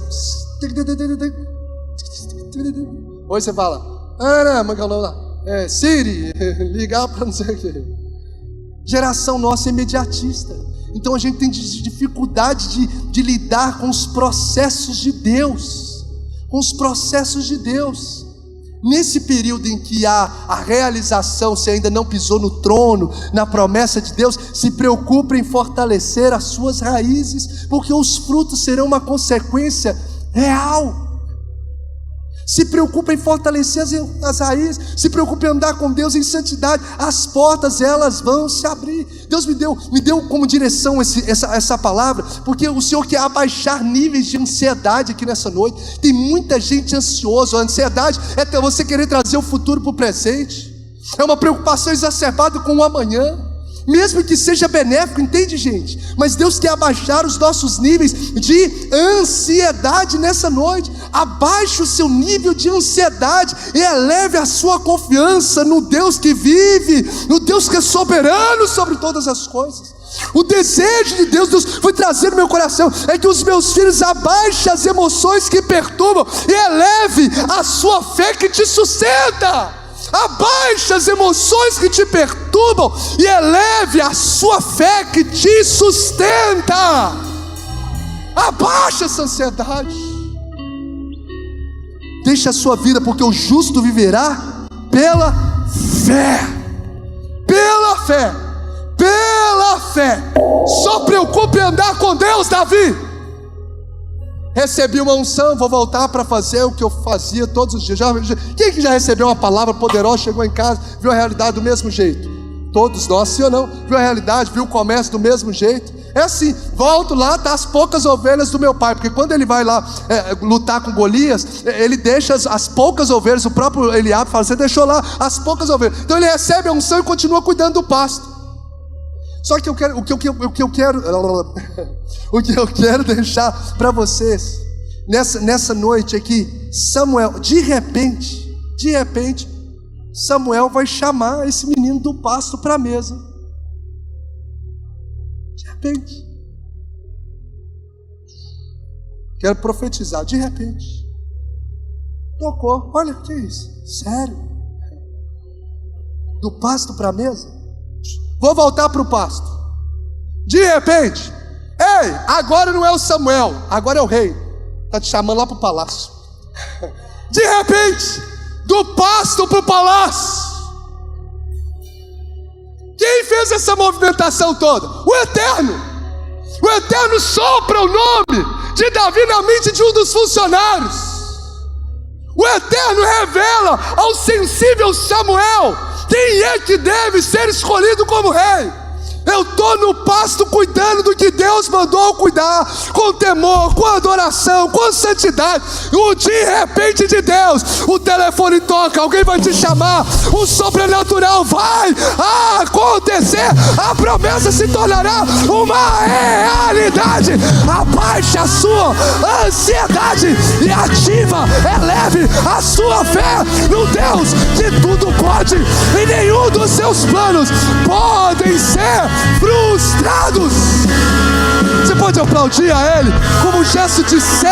Hoje você fala: não, que é o nome lá? Siri, ligar para não sei o quê. Geração nossa é imediatista. Então a gente tem dificuldade de lidar com os processos de Deus. Com os processos de Deus. Nesse período em que há a realização, você ainda não pisou no trono, na promessa de Deus, se preocupe em fortalecer as suas raízes, porque os frutos serão uma consequência real. Se preocupe em fortalecer as raízes, se preocupe em andar com Deus em santidade, as portas elas vão se abrir. Deus me deu como direção essa palavra, porque o Senhor quer abaixar níveis de ansiedade aqui nessa noite. Tem muita gente ansiosa. A ansiedade é você querer trazer o futuro para o presente, é uma preocupação exacerbada com o amanhã, mesmo que seja benéfico, entende, gente? Mas Deus quer abaixar os nossos níveis de ansiedade nessa noite. Abaixe o seu nível de ansiedade e eleve a sua confiança no Deus que vive, no Deus que é soberano sobre todas as coisas. O desejo de Deus foi trazer no meu coração é que os meus filhos abaixem as emoções que perturbam e eleve a sua fé que te sustenta. Abaixe as emoções que te perturbam e eleve a sua fé que te sustenta. Abaixe essa ansiedade. Deixe a sua vida, porque o justo viverá pela fé. Pela fé. Pela fé. Só preocupe em andar com Deus, Davi. Recebi uma unção, vou voltar para fazer o que eu fazia todos os dias. Quem que já recebeu uma palavra poderosa, chegou em casa, viu a realidade do mesmo jeito? Todos nós, sim ou não? Viu a realidade, viu o comércio do mesmo jeito? É assim, volto lá, tá as poucas ovelhas do meu pai, porque quando ele vai lá lutar com Golias, ele deixa as poucas ovelhas, o próprio Eliabe fala, você deixou lá as poucas ovelhas. Então ele recebe a unção e continua cuidando do pasto. Só que o que eu quero deixar para vocês nessa noite é que Samuel, de repente, Samuel vai chamar esse menino do pasto para a mesa. De repente. Quero profetizar, de repente. Tocou, olha, o que é isso? Sério? Do pasto para a mesa? Vou voltar para o pasto. De repente, ei, agora não é o Samuel, agora é o rei. Está te chamando lá para o palácio. De repente, do pasto para o palácio. Quem fez essa movimentação toda? O Eterno. O Eterno sopra o nome de Davi na mente de um dos funcionários. O Eterno revela ao sensível Samuel quem é que deve ser escolhido como rei. Eu estou no pasto cuidando do que Deus mandou cuidar, com temor, com adoração, com santidade. De repente de Deus, o telefone toca, alguém vai te chamar, o sobrenatural vai acontecer, a promessa se tornará uma realidade. Abaixe a sua ansiedade e ativa, eleve a sua fé no Deus que tudo pode, e nenhum dos seus planos podem ser frustrados. Você pode aplaudir a Ele como um gesto de celebração.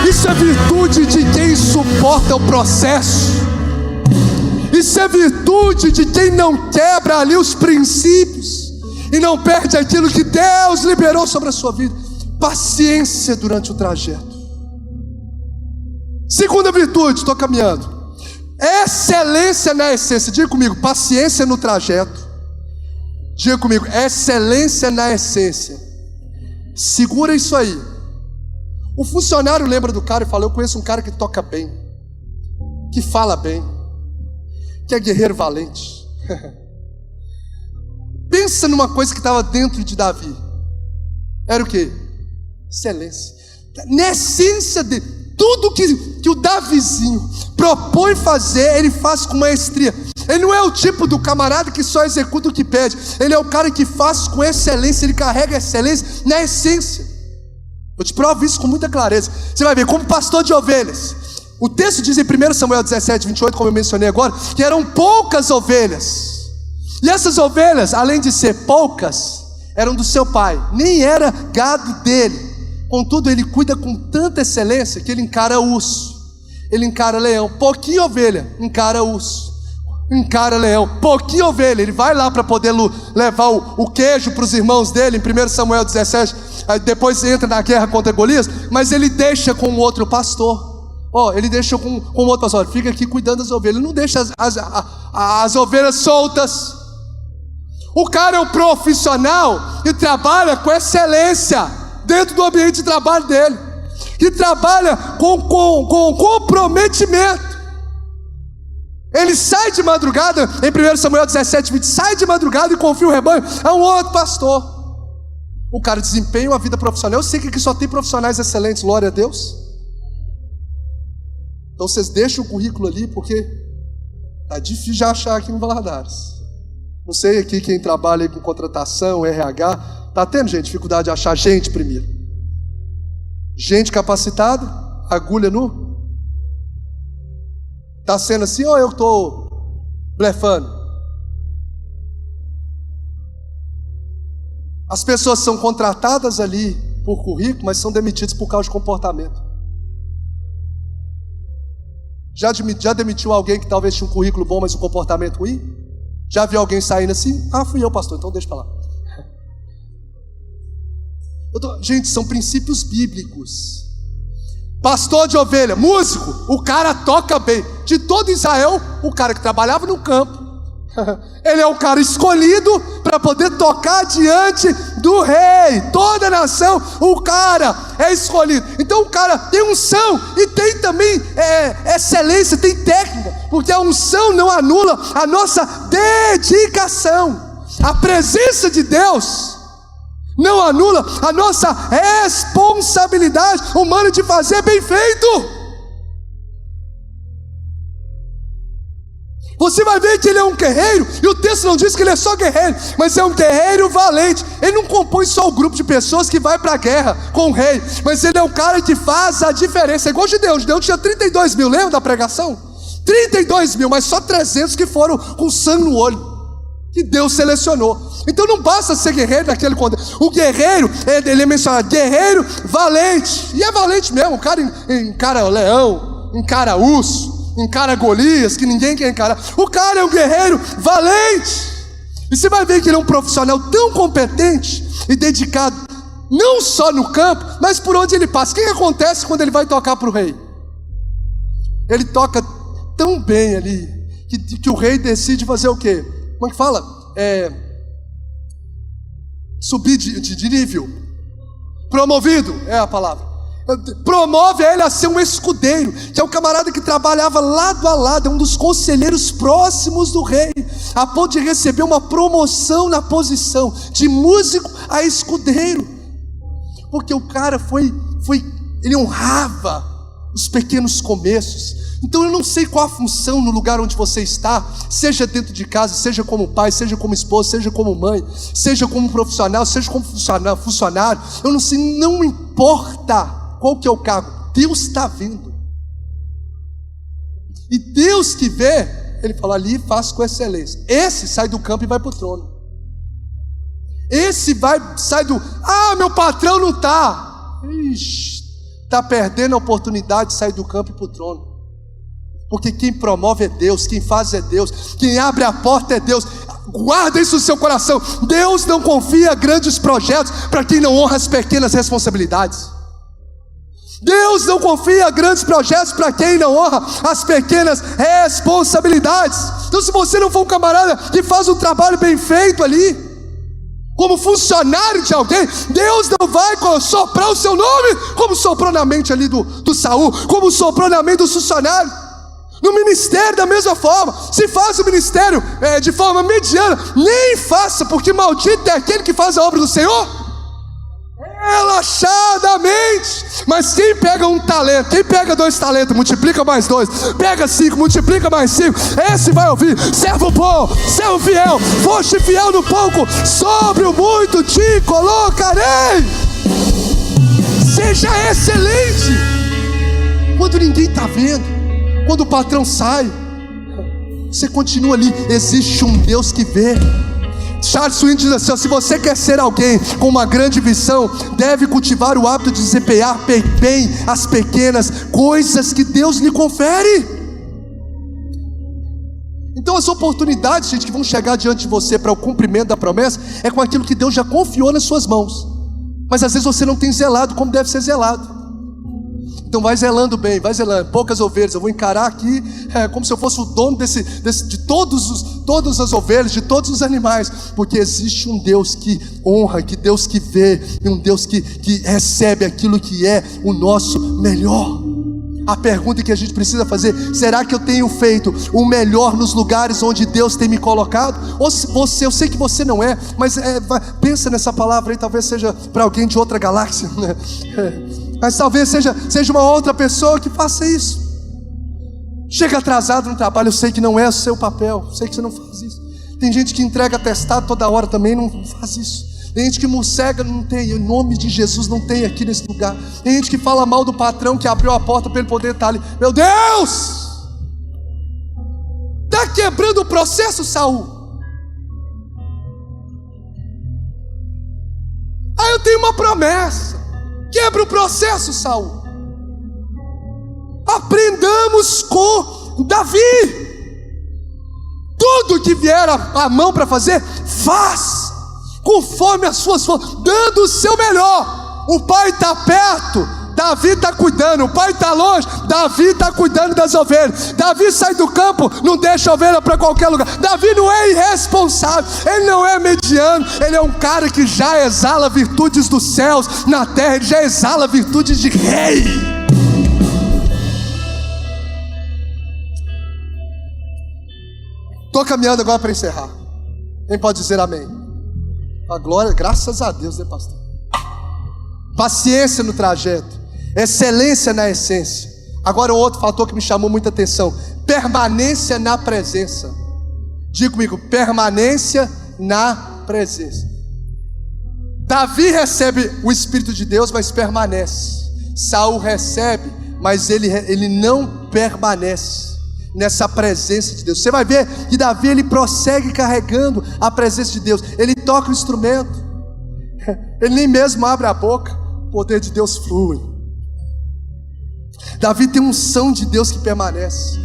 Isso é virtude de quem suporta o processo. Isso é virtude de quem não quebra ali os princípios e não perde aquilo que Deus liberou sobre a sua vida. Paciência durante o trajeto. Segunda virtude, estou caminhando. Excelência na essência. Diga comigo, paciência no trajeto. Diga comigo, excelência na essência. Segura isso aí. O funcionário lembra do cara e fala, eu conheço um cara que toca bem, que fala bem, que é guerreiro valente. Pensa numa coisa que estava dentro de Davi. Era o quê? Excelência. Na essência de tudo que o Davizinho propõe fazer, ele faz com maestria. Ele não é o tipo do camarada que só executa o que pede. Ele é o cara que faz com excelência. Ele carrega a excelência na essência. Eu te provo isso com muita clareza. Você vai ver, como pastor de ovelhas, o texto diz em 1 Samuel 17, 28, como eu mencionei agora, que eram poucas ovelhas. E essas ovelhas, além de ser poucas, eram do seu pai. Nem era gado dele. Contudo, ele cuida com tanta excelência que ele encara urso, ele encara leão. Pouquinho ovelha, encara urso, encara leão. Pouquinho ovelha, ele vai lá para poder levar o queijo para os irmãos dele, em 1 Samuel 17. Aí depois entra na guerra contra Golias, mas ele deixa com outro pastor. Ele deixa com outro pastor, fica aqui cuidando das ovelhas. Ele não deixa as ovelhas soltas. O cara é um profissional e trabalha com excelência dentro do ambiente de trabalho dele, que trabalha com comprometimento. Ele sai de madrugada, em 1 Samuel 17, 20, sai de madrugada e confia o rebanho a um outro pastor. O cara desempenha uma vida profissional. Eu sei que aqui só tem profissionais excelentes, glória a Deus. Então vocês deixam o currículo ali, porque tá difícil de achar aqui no Valadares. Não sei aqui quem trabalha aí com contratação, RH, está tendo, gente, dificuldade de achar gente primeiro. Gente capacitada, agulha no. Está sendo assim ou eu estou blefando? As pessoas são contratadas ali por currículo, mas são demitidas por causa de comportamento. Já demitiu alguém que talvez tinha um currículo bom, mas um comportamento ruim? Já viu alguém saindo assim? Fui eu, pastor, então deixa para lá. Gente, são princípios bíblicos. Pastor de ovelha, músico, o cara toca bem. De todo Israel, o cara que trabalhava no campo, ele é o cara escolhido para poder tocar diante do rei. Toda nação, o cara é escolhido. Então o cara tem unção e tem também excelência, tem técnica, porque a unção não anula a nossa dedicação. A presença de Deus não anula a nossa responsabilidade humana de fazer bem feito. Você vai ver que ele é um guerreiro, e o texto não diz que ele é só guerreiro, mas é um guerreiro valente. Ele não compõe só o grupo de pessoas que vai para a guerra com o rei, mas ele é um cara que faz a diferença. É igual Gideão. Gideão tinha 32 mil, lembra da pregação? 32 mil, mas só 300 que foram com sangue no olho, que Deus selecionou. Então não basta ser guerreiro daquele contexto. O guerreiro, ele é mencionado, guerreiro valente, e é valente mesmo. O cara encara o leão, encara urso, encara Golias, que ninguém quer encarar. O cara é um guerreiro valente, e você vai ver que ele é um profissional tão competente e dedicado, não só no campo, mas por onde ele passa. O que acontece quando ele vai tocar para o rei? Ele toca tão bem ali, que o rei decide fazer o quê? Como é que fala? Subir de nível. Promovido é a palavra. Promove ele a ser um escudeiro, que é o camarada que trabalhava lado a lado, é um dos conselheiros próximos do rei, a ponto de receber uma promoção na posição de músico a escudeiro, porque o cara ele honrava os pequenos começos. Então eu não sei qual a função no lugar onde você está, seja dentro de casa, seja como pai, seja como esposa, seja como mãe, seja como profissional, seja como funcionário, eu não sei, não importa qual que é o cargo, Deus está vendo, e Deus que vê, ele fala ali, faz com excelência. Esse sai do campo e vai para o trono. Esse sai do, meu patrão não está, está perdendo a oportunidade de sair do campo e para o trono, porque quem promove é Deus, quem faz é Deus, quem abre a porta é Deus. Guarda isso no seu coração. Deus não confia grandes projetos para quem não honra as pequenas responsabilidades. Deus não confia grandes projetos para quem não honra as pequenas responsabilidades. Então, se você não for um camarada que faz um trabalho bem feito ali, como funcionário de alguém, Deus não vai soprar o seu nome, como soprou na mente ali do Saul, como soprou na mente do funcionário. No ministério, da mesma forma, se faz o ministério de forma mediana, nem faça, porque maldito é aquele que faz a obra do Senhor relaxadamente. Mas quem pega um talento, quem pega 2 talentos, multiplica mais 2, pega 5, multiplica mais 5, esse vai ouvir: servo bom, servo fiel, foste fiel no pouco, sobre o muito te colocarei. Seja excelente quando ninguém está vendo, quando o patrão sai, você continua ali. Existe um Deus que vê. Charles Swindoll diz assim: se você quer ser alguém com uma grande visão, deve cultivar o hábito de desempenhar bem as pequenas coisas que Deus lhe confere. Então as oportunidades, gente, que vão chegar diante de você para o cumprimento da promessa, é com aquilo que Deus já confiou nas suas mãos, mas às vezes você não tem zelado como deve ser zelado. Então vai zelando bem, vai zelando. Poucas ovelhas, eu vou encarar aqui como se eu fosse o dono de todas as ovelhas, de todos os animais, porque existe um Deus que honra, que Deus que vê, e um Deus que recebe aquilo que é o nosso melhor. A pergunta que a gente precisa fazer: será que eu tenho feito o melhor nos lugares onde Deus tem me colocado? Ou eu sei que você não é, mas pensa nessa palavra aí, talvez seja para alguém de outra galáxia, né? Mas talvez seja uma outra pessoa que faça isso. Chega atrasado no trabalho, eu sei que não é o seu papel, eu sei que você não faz isso. Tem gente que entrega atestado toda hora, também não faz isso. Tem gente que morcega, não tem, em nome de Jesus não tem aqui nesse lugar. Tem gente que fala mal do patrão que abriu a porta para ele poder estar ali. Meu Deus! Está quebrando o processo, Saul. Aí eu tenho uma promessa. Quebra o processo, Saul. Aprendamos com Davi. Tudo que vier a mão para fazer, faz conforme as suas forças, dando o seu melhor. O pai está perto Davi está cuidando. O pai está longe, Davi está cuidando das ovelhas. Davi sai do campo, não deixa a ovelha para qualquer lugar. Davi não é irresponsável, ele não é mediano, ele é um cara que já exala virtudes dos céus na terra, ele já exala virtudes de rei. Estou caminhando agora para encerrar. Quem pode dizer amém? A glória, graças a Deus, né, pastor? Paciência no trajeto, excelência na essência. Agora, outro fator que me chamou muita atenção: permanência na presença. Diga comigo: permanência na presença. Davi recebe o Espírito de Deus, mas permanece. Saul recebe, mas ele não permanece nessa presença de Deus. Você vai ver que Davi, ele prossegue carregando a presença de Deus. Ele toca o instrumento, ele nem mesmo abre a boca, o poder de Deus flui. Davi tem unção de Deus que permanece.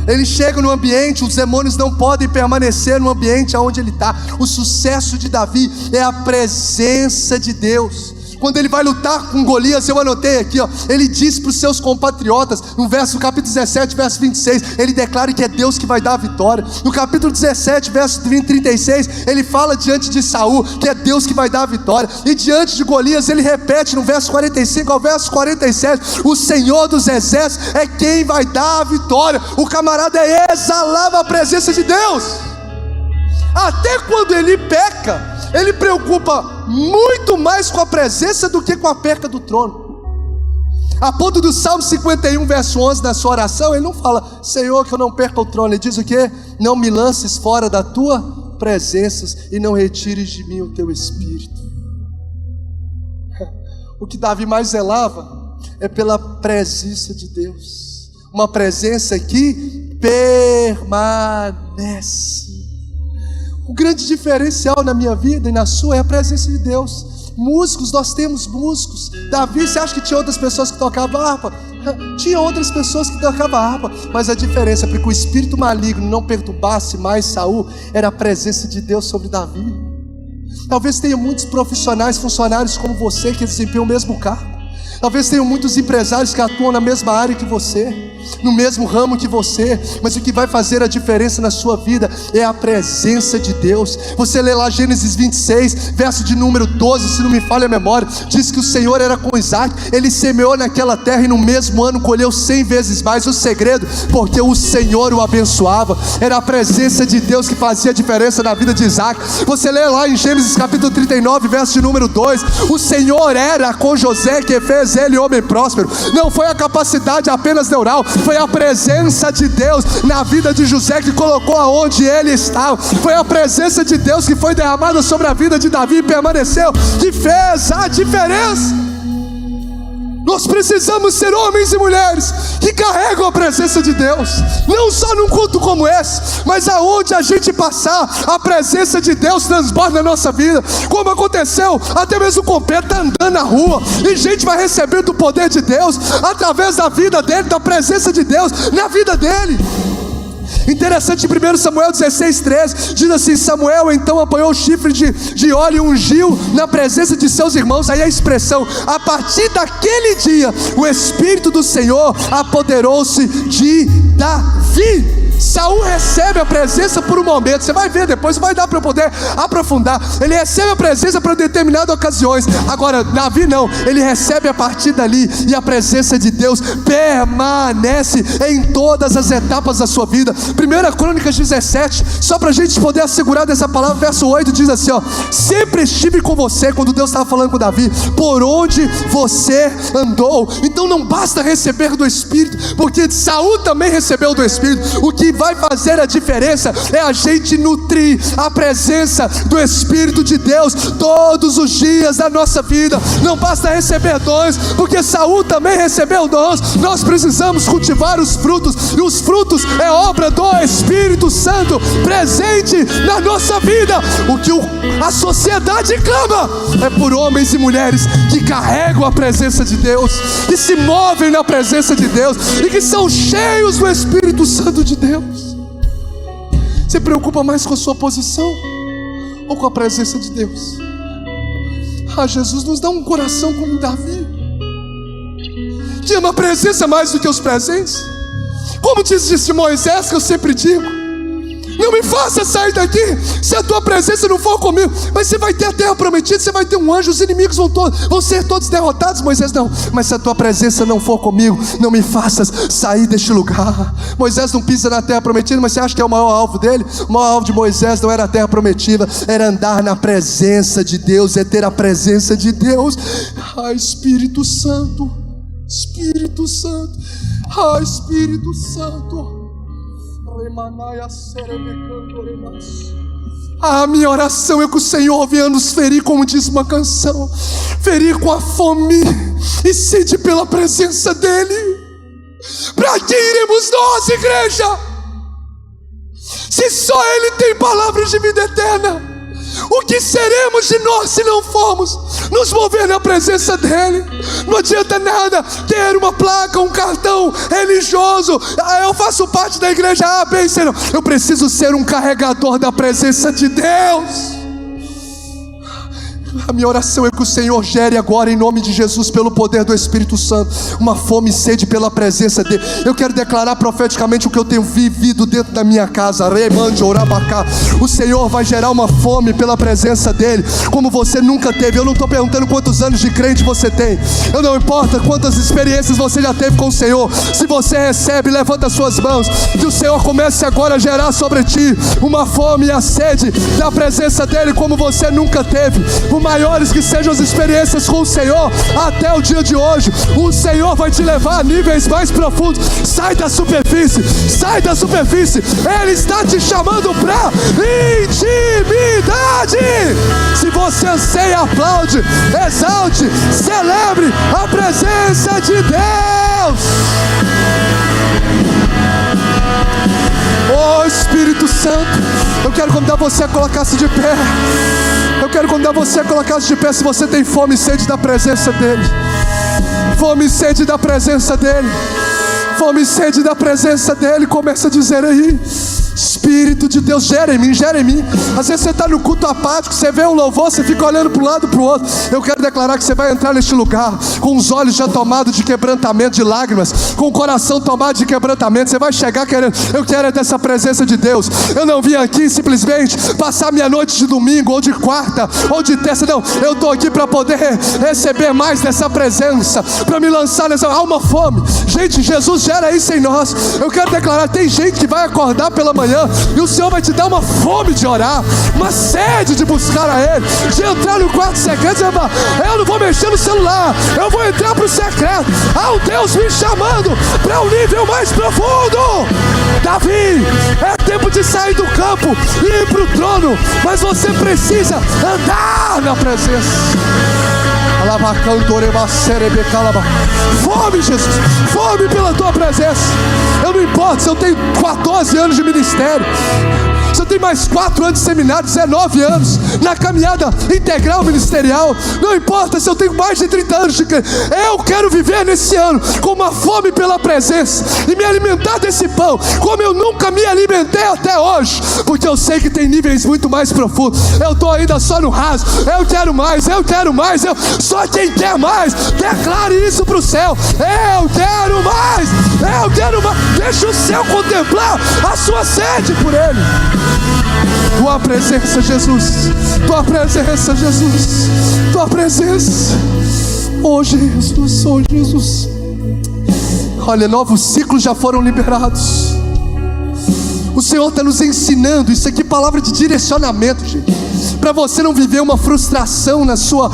Ele chega no ambiente, os demônios não podem permanecer no ambiente onde ele está. O sucesso de Davi é a presença de Deus. Quando ele vai lutar com Golias, eu anotei aqui, ele diz para os seus compatriotas, no capítulo 17, verso 26, ele declara que é Deus que vai dar a vitória. No capítulo 17, verso 36, ele fala diante de Saul que é Deus que vai dar a vitória. E diante de Golias, ele repete no verso 45 ao verso 47, o Senhor dos exércitos é quem vai dar a vitória. O camarada exalava a presença de Deus. Até quando ele peca, ele preocupa muito mais com a presença do que com a perca do trono. A ponto do Salmo 51, verso 11, na sua oração, ele não fala: Senhor, que eu não perca o trono. Ele diz o quê? Não me lances fora da tua presença e não retires de mim o teu espírito. O que Davi mais zelava é pela presença de Deus, uma presença que permanece. O grande diferencial na minha vida e na sua é a presença de Deus. Músicos, nós temos músicos. Davi, você acha que tinha outras pessoas que tocavam harpa? Tinha outras pessoas que tocavam harpa, mas a diferença, porque o espírito maligno não perturbasse mais Saul, era a presença de Deus sobre Davi. Talvez tenha muitos profissionais, funcionários como você, que desempenham o mesmo cargo. Talvez tenham muitos empresários que atuam na mesma área que você, no mesmo ramo que você, mas o que vai fazer a diferença na sua vida é a presença de Deus. Você lê lá Gênesis 26, verso de número 12, se não me falha a memória, diz que o Senhor era com Isaac, ele semeou naquela terra e no mesmo ano colheu 100 vezes mais. O segredo, porque o Senhor o abençoava, era a presença de Deus que fazia a diferença na vida de Isaac. Você lê lá em Gênesis capítulo 39, verso de número 2, o Senhor era com José, que fez ele homem próspero. Não foi a capacidade apenas neural, foi a presença de Deus na vida de José que colocou aonde ele estava. Foi a presença de Deus que foi derramada sobre a vida de Davi e permaneceu, que fez a diferença. Nós precisamos ser homens e mulheres que carregam a presença de Deus, não só num culto como esse, mas aonde a gente passar, a presença de Deus transborda na nossa vida. Como aconteceu até mesmo com Pedro, tá andando na rua e gente vai recebendo o poder de Deus através da vida dele, da presença de Deus na vida dele. Interessante, em 1 Samuel 16:13 diz assim: Samuel então apanhou o chifre de óleo e ungiu na presença de seus irmãos. Aí a expressão: a partir daquele dia o Espírito do Senhor apoderou-se de Davi. Saul recebe a presença por um momento, você vai ver depois, vai dar para eu poder aprofundar. Ele recebe a presença para determinadas ocasiões. Agora Davi não, ele recebe a partir dali, e a presença de Deus permanece em todas as etapas da sua vida. 1 Crônicas 17, só para a gente poder assegurar dessa palavra, verso 8 diz assim: sempre estive com você, quando Deus estava falando com Davi, por onde você andou. Então não basta receber do Espírito, porque Saul também recebeu do Espírito. O que vai fazer a diferença é a gente nutrir a presença do Espírito de Deus todos os dias da nossa vida. Não basta receber dons, porque Saul também recebeu dons. Nós precisamos cultivar os frutos, e os frutos é obra do Espírito Santo presente na nossa vida. O que a sociedade clama é por homens e mulheres que carregam a presença de Deus, que se movem na presença de Deus e que são cheios do Espírito Santo de Deus. Você preocupa mais com a sua posição ou com a presença de Deus? Jesus nos dá um coração como Davi. que ama a presença mais do que os presentes. Como disse Moisés, que eu sempre digo: não me faça sair daqui se a tua presença não for comigo. Mas você vai ter a terra prometida, você vai ter um anjo, os inimigos vão ser todos derrotados. Moisés: não, mas se a tua presença não for comigo, não me faças sair deste lugar. Moisés não pisa na terra prometida, mas você acha que é o maior alvo dele? O maior alvo de Moisés não era a terra prometida, era andar na presença de Deus, é ter a presença de Deus. Ai, Espírito Santo, Espírito Santo, ai, Espírito Santo. A minha oração é que o Senhor venha nos ferir, como diz uma canção, ferir com a fome e sede pela presença dEle. Para que iremos nós, igreja, se só Ele tem palavras de vida eterna? O que seremos de nós se não formos nos mover na presença dEle? Não adianta nada ter uma placa, um cartão religioso. Eu faço parte da igreja A, B e C. Não. Eu preciso ser um carregador da presença de Deus. A minha oração é que o Senhor gere agora, em nome de Jesus, pelo poder do Espírito Santo, uma fome e sede pela presença dEle. Eu quero declarar profeticamente o que eu tenho vivido dentro da minha casa. O Senhor vai gerar uma fome pela presença dEle, como você nunca teve. Eu não estou perguntando quantos anos de crente você tem, eu não importa quantas experiências você já teve com o Senhor. Se você recebe, levanta as suas mãos, que o Senhor comece agora a gerar sobre ti uma fome e a sede da presença dEle, como você nunca teve. Por maiores que sejam as experiências com o Senhor até o dia de hoje, o Senhor vai te levar a níveis mais profundos. Sai da superfície, sai da superfície. Ele está te chamando para intimidade. Se você anseia, aplaude, exalte, celebre a presença de Deus. Oh, Espírito Santo, eu quero convidar você a colocar-se de pé. Eu quero convidar você a colocar-se de pé, se você tem fome e sede da presença dEle. Fome e sede da presença dEle. Fome e sede da presença dEle. Começa a dizer aí: Espírito de Deus, gera em mim, gera em mim. Às vezes você está no culto apático, você vê um louvor, você fica olhando para um lado e para o outro. Eu quero declarar que você vai entrar neste lugar com os olhos já tomados de quebrantamento, de lágrimas, com o coração tomado de quebrantamento. Você vai chegar querendo: eu quero é dessa presença de Deus. Eu não vim aqui simplesmente passar minha noite de domingo, ou de quarta, ou de terça. Não, eu estou aqui para poder receber mais dessa presença, para me lançar nessa alma fome. Gente, Jesus gera isso em nós. Eu quero declarar: tem gente que vai acordar pela manhã e o Senhor vai te dar uma fome de orar, uma sede de buscar a Ele, de entrar no quarto secreto. Você vai: eu não vou mexer no celular, eu vou entrar para o secreto. Há um Deus me chamando para um nível mais profundo. Davi, é tempo de sair do campo e ir para o trono, mas você precisa andar na presença. Fome, Jesus, fome pela tua presença. Eu não importa se eu tenho 14 anos de ministério, se eu tenho mais 4 anos de seminário, 19 anos na caminhada integral ministerial. Não importa se eu tenho mais de 30 anos de crente. Eu quero viver nesse ano com uma fome pela presença e me alimentar desse pão como eu nunca me alimentei até hoje, porque eu sei que tem níveis muito mais profundos. Eu estou ainda só no raso. Eu quero mais, eu quero mais. Só quem quer mais, declare isso para o céu: eu quero mais, eu quero mais. Deixa o céu contemplar a sua sede por Ele. Tua presença, Jesus. Tua presença, Jesus. Tua presença. Oh, Jesus, oh, Jesus. Olha, novos ciclos já foram liberados. O Senhor está nos ensinando. Isso aqui é palavra de direcionamento, gente, para você não viver uma frustração na sua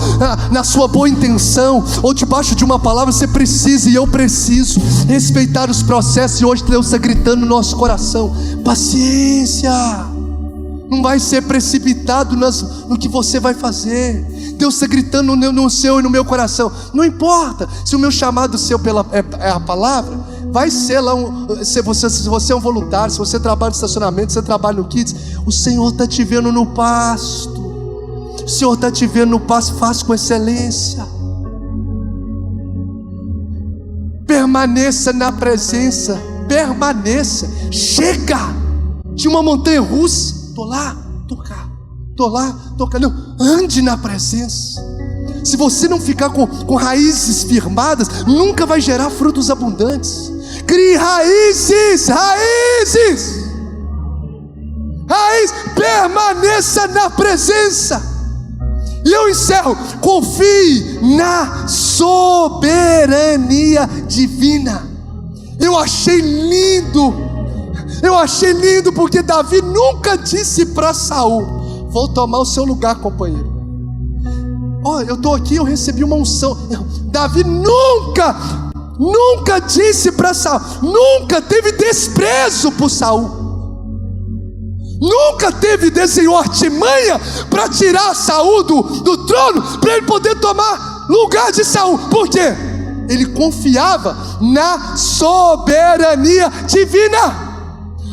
boa intenção, ou debaixo de uma palavra. Você precisa, e eu preciso, respeitar os processos. E hoje Deus está gritando no nosso coração: paciência. Não vai ser precipitado no que você vai fazer. Deus está gritando no seu e no meu coração. Não importa se o meu chamado seu é a palavra, vai ser lá se você é um voluntário, se você trabalha no estacionamento, se você trabalha no Kids, o Senhor está te vendo no pasto. O Senhor está te vendo no pasto. Faz com excelência. Permaneça na presença. Permaneça. Chega de uma montanha russa. Tô lá, tô cá. Tô lá, tô cá. Não, ande na presença. Se você não ficar com raízes firmadas, nunca vai gerar frutos abundantes. Crie raízes, permaneça na presença. E eu encerro: confie na soberania divina. Eu achei lindo porque Davi nunca disse para Saul: vou tomar o seu lugar, companheiro. Olha, eu estou aqui, eu recebi uma unção. Davi nunca disse para Saul, nunca teve desprezo por Saul, nunca desenhou artimanha para tirar Saul do trono, para ele poder tomar lugar de Saul. Por quê? Ele confiava na soberania divina.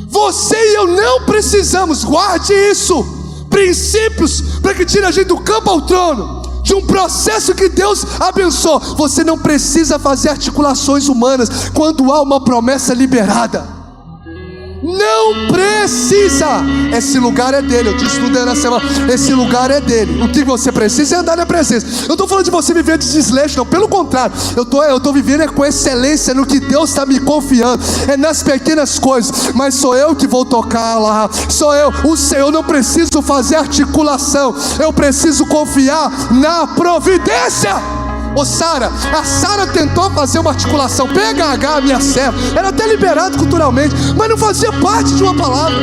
Você e eu não precisamos, guarde isso, princípios para que tire a gente do campo ao trono, de um processo que Deus abençoou. Você não precisa fazer articulações humanas quando há uma promessa liberada. Não precisa. Esse lugar é dele. Eu disse tudo na semana. Esse lugar é dele. O que você precisa é andar na presença. Eu não estou falando de você viver de desleixo, não. Pelo contrário, eu estou vivendo com excelência no que Deus está me confiando. É nas pequenas coisas. Mas sou eu que vou tocar lá. Sou eu. O Senhor, não preciso fazer articulação. Eu preciso confiar na providência. Ô Sara, a Sara tentou fazer uma articulação. Pega H, minha serva. Era até liberado culturalmente, mas não fazia parte de uma palavra.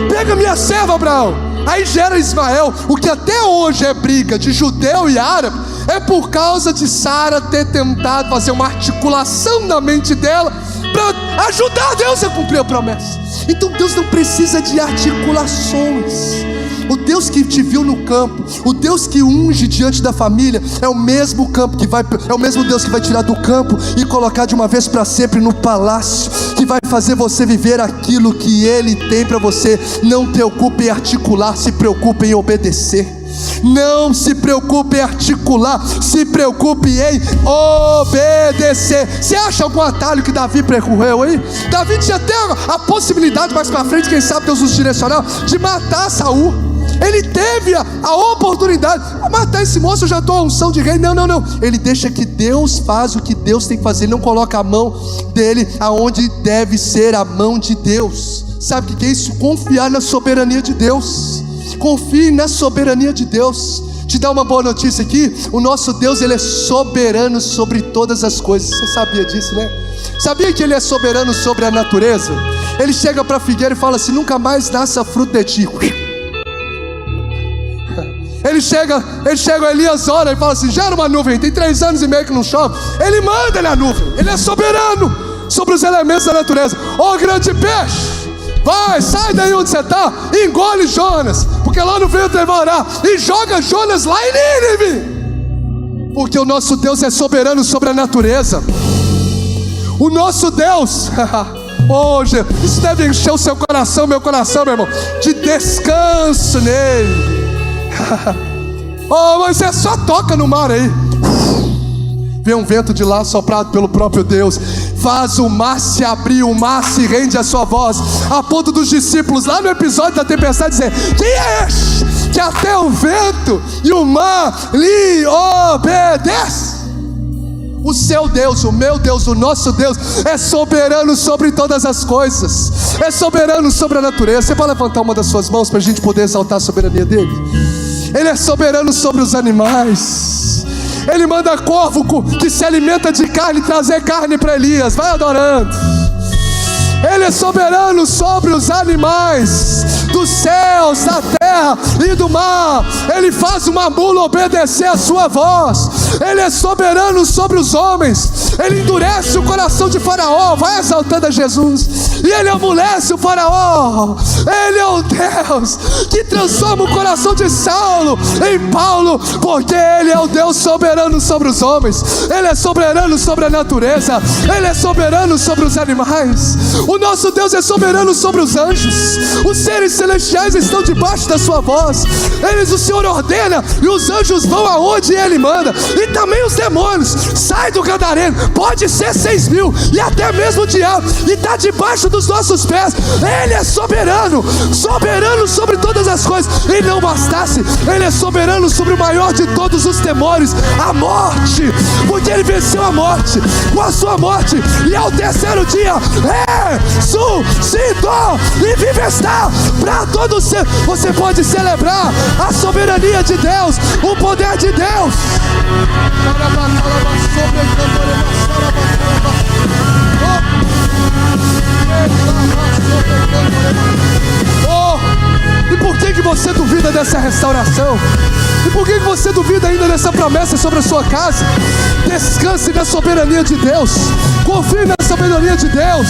Pega minha serva, Abraão. Aí gera Ismael. O que até hoje é briga de judeu e árabe é por causa de Sara ter tentado fazer uma articulação na mente dela para ajudar Deus a cumprir a promessa. Então Deus não precisa de articulações. O Deus que te viu no campo, o Deus que unge diante da família, é o mesmo Deus que vai tirar do campo e colocar de uma vez para sempre no palácio, que vai fazer você viver aquilo que Ele tem para você. Não preocupe em articular, se preocupe em obedecer. Não se preocupe em articular, se preocupe em obedecer. Você acha algum atalho que Davi percorreu aí? Davi tinha até a possibilidade mais para frente, quem sabe Deus nos direcionar, de matar Saul. Ele teve a oportunidade. Matar esse moço, eu já estou a unção de rei. Não. Ele deixa que Deus faz o que Deus tem que fazer. Ele não coloca a mão dele aonde deve ser a mão de Deus. Sabe o que é isso? Confiar na soberania de Deus. Confie na soberania de Deus. Te dá uma boa notícia aqui: o nosso Deus, Ele é soberano sobre todas as coisas. Você sabia disso, né? Sabia que Ele é soberano sobre a natureza? Ele chega para a figueira e fala assim: nunca mais nasça fruto de ti. Ele chega a Elias, ora e fala assim: gera uma nuvem, tem 3 anos e meio que não chove. Ele manda na nuvem. Ele é soberano sobre os elementos da natureza. Ô grande peixe, vai, sai daí onde você está, engole Jonas, porque lá no vento ele vai orar, e joga Jonas lá em Nínive. Porque o nosso Deus é soberano sobre a natureza. O nosso Deus hoje, isso deve encher o seu coração, meu coração, meu irmão, de descanso nele. Oh, mas você só toca no mar aí, vem um vento de lá soprado pelo próprio Deus, faz o mar se abrir, o mar se rende à sua voz, a ponto dos discípulos lá no episódio da tempestade dizer: quem é este que até o vento e o mar lhe obedece? O seu Deus, o meu Deus, o nosso Deus é soberano sobre todas as coisas, é soberano sobre a natureza. Você pode levantar uma das suas mãos para a gente poder exaltar a soberania dele? Ele é soberano sobre os animais. Ele manda corvo que se alimenta de carne trazer carne para Elias. Vai adorando. Ele é soberano sobre os animais dos céus, da terra e do mar. Ele faz uma mula obedecer a sua voz. Ele é soberano sobre os homens. Ele endurece o coração de Faraó. Vai exaltando a Jesus. E ele amolece o Faraó. Ele é o Deus que transforma o coração de Saulo em Paulo, porque Ele é o Deus soberano sobre os homens. Ele é soberano sobre a natureza. Ele é soberano sobre os animais. O nosso Deus é soberano sobre os anjos. Os seres celestiais estão debaixo da sua voz. O Senhor ordena e os anjos vão aonde Ele manda. E também os demônios. Sai do gadareno. Pode ser 6.000 e até mesmo o diabo, e está debaixo dos nossos pés. Ele é soberano, soberano sobre todas as coisas. E não bastasse, Ele é soberano sobre o maior de todos os temores, a morte, porque Ele venceu a morte com a sua morte, e ao terceiro dia ressuscitou e vive está para todos. Você pode celebrar a soberania de Deus, o poder de Deus. E por que você duvida dessa restauração? E por que você duvida ainda dessa promessa sobre a sua casa? Descanse na soberania de Deus, confie na soberania de Deus.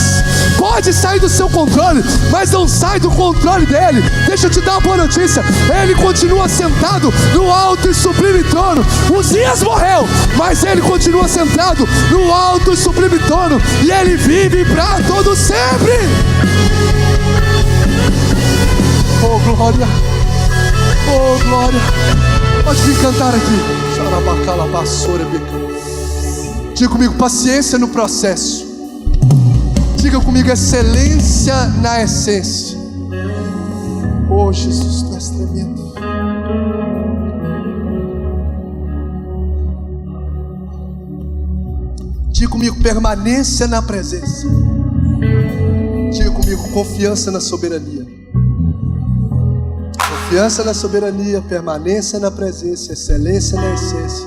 Pode sair do seu controle, mas não sai do controle dele. Deixa eu te dar uma boa notícia: Ele continua sentado no alto e sublime trono. Uzias morreu, mas Ele continua sentado no alto e sublime trono, e Ele vive para todo sempre. Oh glória, oh glória. Pode vir cantar aqui. Diga comigo, paciência no processo. Diga comigo, excelência na essência. Oh Jesus, Tu és tremendo. Diga comigo, permanência na presença. Diga comigo, confiança na soberania. Confiança na soberania, permanência na presença, excelência na essência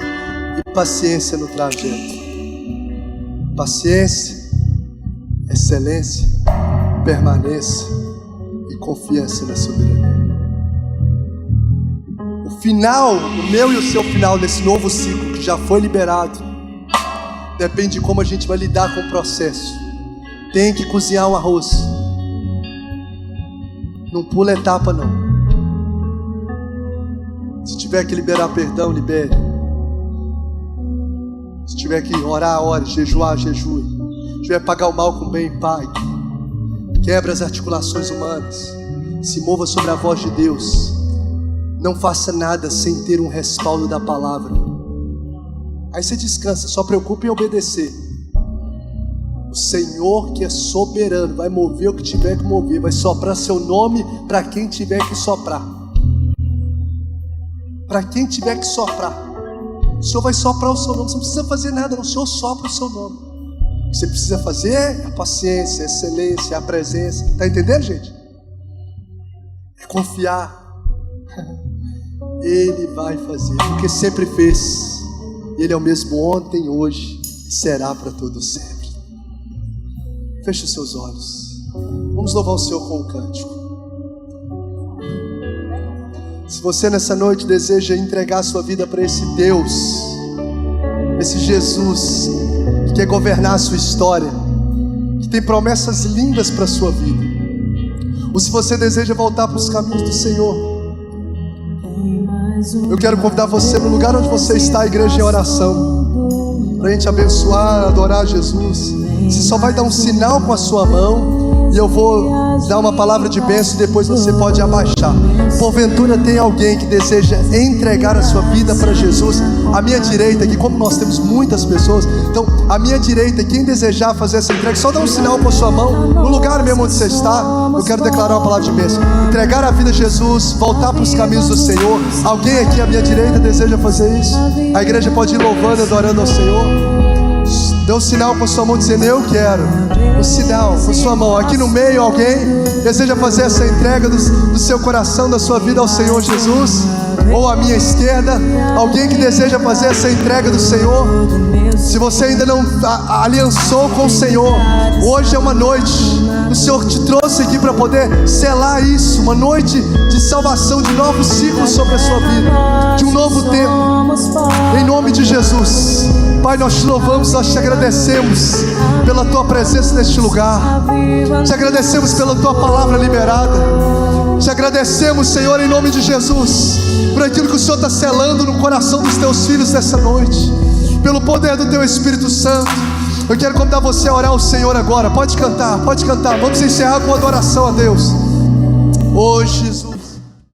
e paciência no trajeto. Paciência, excelência, permanência e confiança na soberania. O final, o meu e o seu final desse novo ciclo que já foi liberado, depende de como a gente vai lidar com o processo. Tem que cozinhar um arroz. Não pula etapa não. Se tiver que liberar perdão, libere. Se tiver que orar, ore. Jejuar, jejue. Se tiver que pagar o mal com o bem, pague. Quebra as articulações humanas. Se mova sobre a voz de Deus. Não faça nada sem ter um respaldo da palavra. Aí você descansa, só preocupe em obedecer. O Senhor, que é soberano, vai mover o que tiver que mover. Vai soprar seu nome para quem tiver que soprar. Para quem tiver que soprar, o Senhor vai soprar o seu nome. Você não precisa fazer nada, não. O Senhor sopra o seu nome. O que você precisa fazer é a paciência, a excelência, a presença. Está entendendo, gente? É confiar. Ele vai fazer, porque sempre fez. Ele é o mesmo ontem, hoje e será para todo sempre. Feche os seus olhos. Vamos louvar o Senhor com um cântico. Se você nessa noite deseja entregar a sua vida para esse Deus, esse Jesus que quer governar a sua história, que tem promessas lindas para a sua vida, ou se você deseja voltar para os caminhos do Senhor, eu quero convidar você no lugar onde você está, a igreja em oração, para a gente abençoar, adorar Jesus. Você só vai dar um sinal com a sua mão e eu vou dar uma palavra de bênção e depois você pode abaixar. Porventura tem alguém que deseja entregar a sua vida para Jesus? À minha direita aqui, como nós temos muitas pessoas, então à minha direita, quem desejar fazer essa entrega, só dá um sinal com a sua mão, no lugar mesmo onde você está. Eu quero declarar uma palavra de bênção. Entregar a vida a Jesus, voltar para os caminhos do Senhor. Alguém aqui à minha direita deseja fazer isso? A igreja pode ir louvando, adorando ao Senhor. Dê um sinal com a sua mão dizendo: eu quero. Um sinal com a sua mão. Aqui no meio, alguém deseja fazer essa entrega do seu coração, da sua vida ao Senhor Jesus? Ou à minha esquerda, alguém que deseja fazer essa entrega do Senhor? Se você ainda não aliançou com o Senhor, hoje é uma noite. O Senhor te trouxe aqui para poder selar isso. Uma noite de salvação, de novos ciclos sobre a sua vida, de um novo tempo. Em nome de Jesus, Pai, nós te louvamos, nós te agradecemos pela Tua presença neste lugar. Te agradecemos pela Tua palavra liberada. Te agradecemos, Senhor, em nome de Jesus, por aquilo que o Senhor está selando no coração dos Teus filhos nessa noite, pelo poder do Teu Espírito Santo. Eu quero convidar você a orar ao Senhor agora. Pode cantar, pode cantar. Vamos encerrar com uma adoração a Deus. Oh, Jesus.